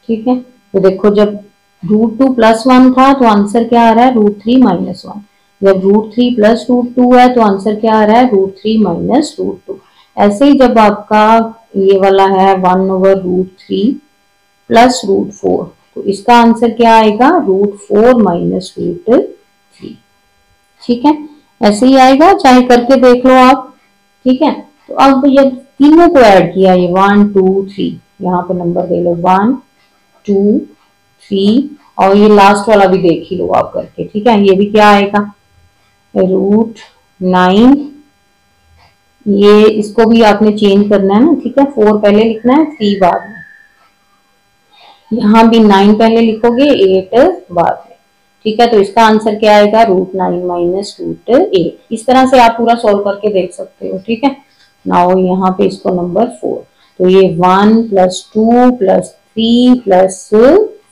ठीक है, तो देखो जब √2 + 1 था तो आंसर क्या आ रहा है, √3 -1। जब √3 + √2 है तो आंसर क्या आ रहा है, √3 -√2। ऐसे ही जब आपका ये वाला है 1 ओवर √3 + √4, तो इसका आंसर क्या आएगा, √4 -√3। ठीक है, ऐसे ही आएगा, चाहे करके देख लो आप। ठीक है, तो अब ये तीनों को ऐड किया, ये 1 2 3, यहाँ पे नंबर दे लो 1 2 3 और ये लास्ट वाला भी देख ही लो आप करके, ठीक है। ये भी क्या आएगा, √9, ये इसको भी आपने चेंज करना है ना, ठीक है। 4 पहले लिखना है, 3 बाद में। यहाँ भी 9 पहले लिखोगे, 8 बाद में, ठीक है। तो इसका आंसर क्या आएगा, √9 माइनस √8। इस तरह से आप पूरा सॉल्व करके देख सकते हो, ठीक है। नाउ यहाँ पे इसको नंबर 4, तो ये 1 + 2 + 3 +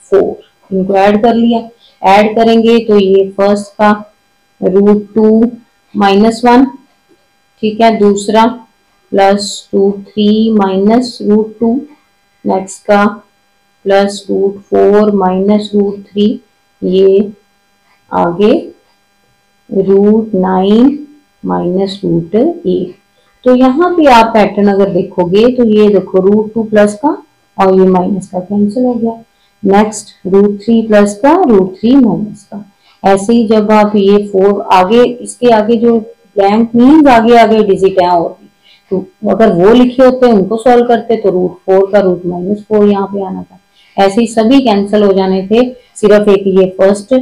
4, इनको ऐड कर लिया। ऐड करेंगे तो ये फर्स्ट का √2 - 1, ठीक है। दूसरा +√3 माइनस √2, नेक्स्ट का +√4 माइनस √3, ये आगे √9 माइनस √8। तो यहाँ पे आप पैटर्न अगर देखोगे तो ये देखो √2 प्लस का और ये माइनस का कैंसिल हो गया। नेक्स्ट √3 प्लस का, √3 माइनस का। ऐसे ही जब आप ये 4 आगे, इसके आगे जो ब्लैंक मीन्स आगे आगे डिजिट है और भी, तो अगर वो लिखे होते उनको सॉल्व करते तो √4 का √-4 यहाँ पे आना था। ऐसे ही सभी कैंसिल हो जाने थे, सिर्फ एक ये फर्स्ट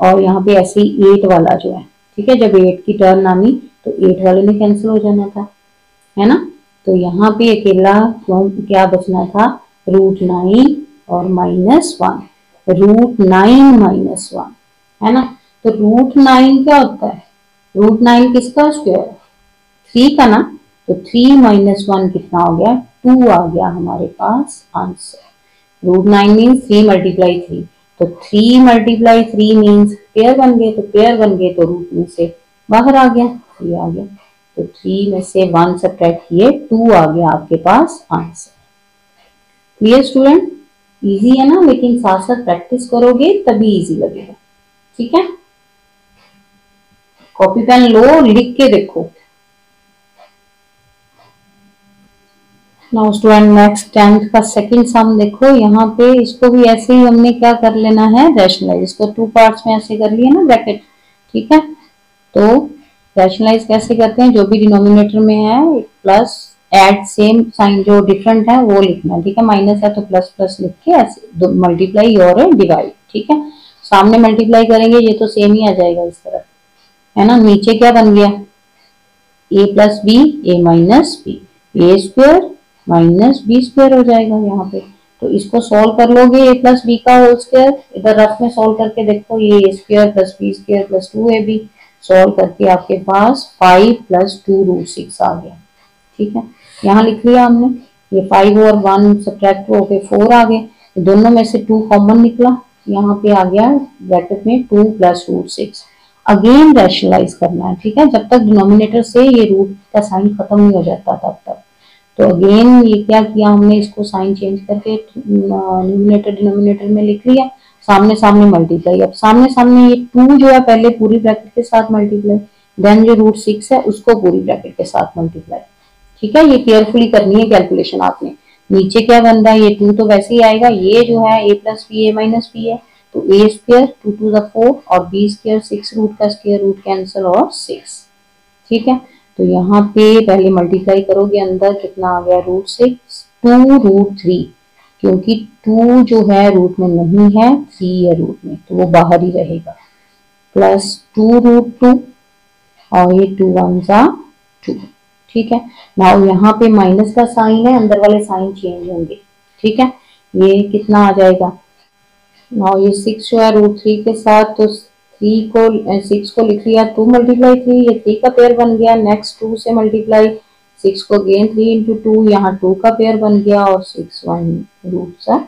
और यहाँ पे ऐसे ही 8 वाला जो है, ठीक है। जब 8 की टर्न आनी तो 8 वाले में कैंसिल हो जाना था, है ना। तो यहाँ पे अकेला क्या बचना था, √9 और -1, √9 - 1, है ना। तो √9 क्या होता है, √9 किसका स्क्वायर, 3 का ना। तो 3 - 1 कितना हो गया, 2 आ गया हमारे पास आंसर। √9 मीन्स 3 × 3, तो 3 × 3 मीन्स पेयर बन गए, तो पेयर बन गए तो रूट में से बाहर आ गया, 3 आ गया। तो 3 में से 1 सब्ट्रैक्ट किए, 2 आ गया आपके पास आंसर। क्लियर स्टूडेंट, इजी है ना, लेकिन साथ साथ प्रैक्टिस करोगे तभी इजी लगेगा, ठीक है। कॉपी पेन लो, लिख के देखो। नाउ स्टूडेंट नेक्स्ट 10th का सेकंड सम देखो। यहाँ पे इसको भी ऐसे ही हमने क्या कर लेना है, रैशनलाइज। इसको 2 पार्ट्स में ऐसे कर लिया ना ब्रैकेट, ठीक है। तो रैशनलाइज कैसे करते हैं, जो भी डिनोमिनेटर में है प्लस ऐड सेम साइन, जो डिफरेंट है वो लिखना है, ठीक है। माइनस है तो प्लस प्लस लिख के ऐसे मल्टीप्लाई और डिवाइड, ठीक है। सामने मल्टीप्लाई करेंगे ये तो सेम ही आ जाएगा इस तरफ, है ना। नीचे क्या बन गया, a + b, a - b, a² -b² हो जाएगा यहाँ पे। तो इसको सॉल्व कर लोगे, a + b का होल स्क्वायर, इधर रफ में सॉल्व करके देखो, ये a² + b² + 2ab, सॉल्व करके आपके पास 5 + 2 √6 आ गया, ठीक है। यहाँ लिख लिया हमने, ये 5 और 1 सब्ट्रैक्ट होके 4 आ गए, दोनों में से 2 कॉमन निकला, यहाँ पे आ गया ब्रैकेट में 2 + √6। अगेन रैशनलाइज करना है, ठीक है। जब तक डिनोमिनेटर से ये रूट का साइन खत्म नहीं हो जाता तब तक। तो अगेन ये क्या किया हमने, इसको साइन चेंज करके न्यूमरेटर डिनोमिनेटर में लिख लिया, सामने सामने मल्टीप्लाई। अब सामने सामने ये 2 जो है पहले पूरी ब्रैकेट के साथ मल्टीप्लाई, देन जो √6 है उसको पूरी ब्रैकेट के साथ मल्टीप्लाई, ठीक है। ये केयरफुली करनी है कैलकुलेशन आपने। नीचे क्या बन रहा है, ये 2 तो वैसे ही आएगा, ये जो है a + b, a - b है, तो a² 2 to the 4 और b² 6 रूट का स्क्वायर रूट कैंसिल और 6, ठीक है। तो यहाँ पे पहले मल्टीप्लाई करोगे, अंदर कितना आ गया, √6, 2 √3, क्योंकि 2 जो है रूट में नहीं है, 3 है रूट में, तो वो बाहर ही रहेगा, प्लस 2 √2 और ये 2 1 जा 2, ठीक है। नाउ यहाँ पे माइनस का साइन है, अंदर वाले साइन चेंज होंगे, ठीक है। ये कितना आ जाएगा, नाउ ये 6 जो है √3 के साथ, तो 6 को लिख लिया, 2 × 3, ये 3 का पेयर बन गया। नेक्स्ट 2 से मल्टीप्लाई 6 को अगेन 3 × 2, यहाँ 2 का पेयर बन गया और 6 1 √6,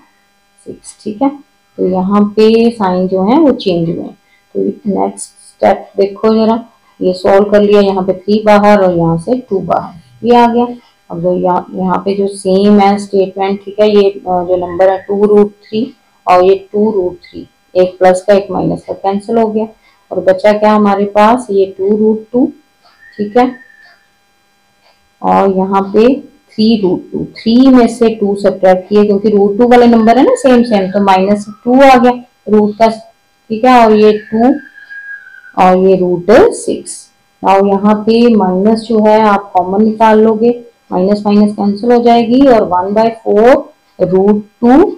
ठीक है। तो यहाँ पे साइन जो है वो चेंज हुए। तो नेक्स्ट स्टेप देखो जरा, ये सॉल्व कर लिया, यहाँ पे 3 बाहर और यहाँ से 2 बाहर, ये आ गया। अब यहाँ पे जो सेम है स्टेटमेंट, ठीक है, ये जो नंबर है 2 √3 और ये 2 √3, एक प्लस का एक माइनस का कैंसिल हो गया, और बचा क्या हमारे पास, ये 2 √2, ठीक है। और यहाँ पे 3 √2, 3 में से 2 सब्ट्रैक्ट किए, क्योंकि √2 वाले नंबर है ना सेम सेम, तो -2 आ गया रूट का, ठीक है। और ये 2 और ये √6। और यहाँ पे माइनस जो है आप कॉमन निकाल लोगे, माइनस माइनस कैंसिल हो जाएगी, और 1/4 √2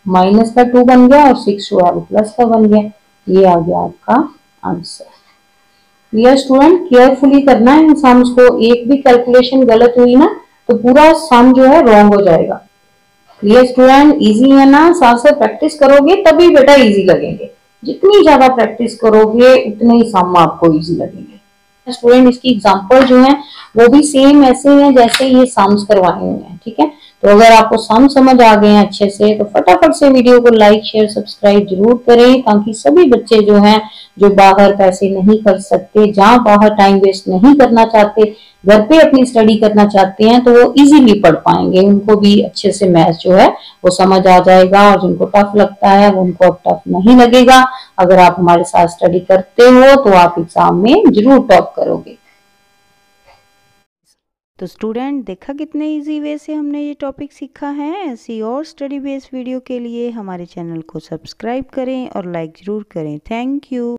माइनस का 2 बन गया और 6 जो है वो प्लस का बन गया। ये आ गया आपका आंसर। क्लियर स्टूडेंट, केयरफुली करना है इन सम्स को, एक भी कैलकुलेशन गलत हुई ना तो पूरा सम जो है रॉन्ग हो जाएगा। क्लियर स्टूडेंट, इजी है ना, साथ साथ प्रैक्टिस करोगे तभी बेटा इजी लगेंगे। जितनी ज्यादा प्रैक्टिस करोगे उतने ही सम आपको इजी लगेंगे। स्टूडेंट इसकी एग्जांपल जो है वो भी सेम ऐसे हैं जैसे ये सम्स करवाए हुए हैं, ठीक है। तो अगर आपको सम समझ आ गए हैं अच्छे से तो फटाफट से वीडियो को लाइक शेयर सब्सक्राइब जरूर करें, ताकि सभी बच्चे जो हैं जो बाहर पैसे नहीं कर सकते, जहां बाहर टाइम वेस्ट नहीं करना चाहते, घर पे अपनी स्टडी करना चाहते हैं, तो वो इजीली पढ़ पाएंगे। उनको भी अच्छे से मैथ जो है वो समझ आ जाएगा, और जिनको टफ लगता है वो उनको अब टफ नहीं लगेगा। अगर आप हमारे साथ स्टडी करते हो तो आप एग्जाम में जरूर टॉप करोगे। तो स्टूडेंट देखा कितने इजी वे से हमने ये टॉपिक सीखा है। ऐसी और स्टडी बेस्ड वीडियो के लिए हमारे चैनल को सब्सक्राइब करें और लाइक ज़रूर करें। Thank you.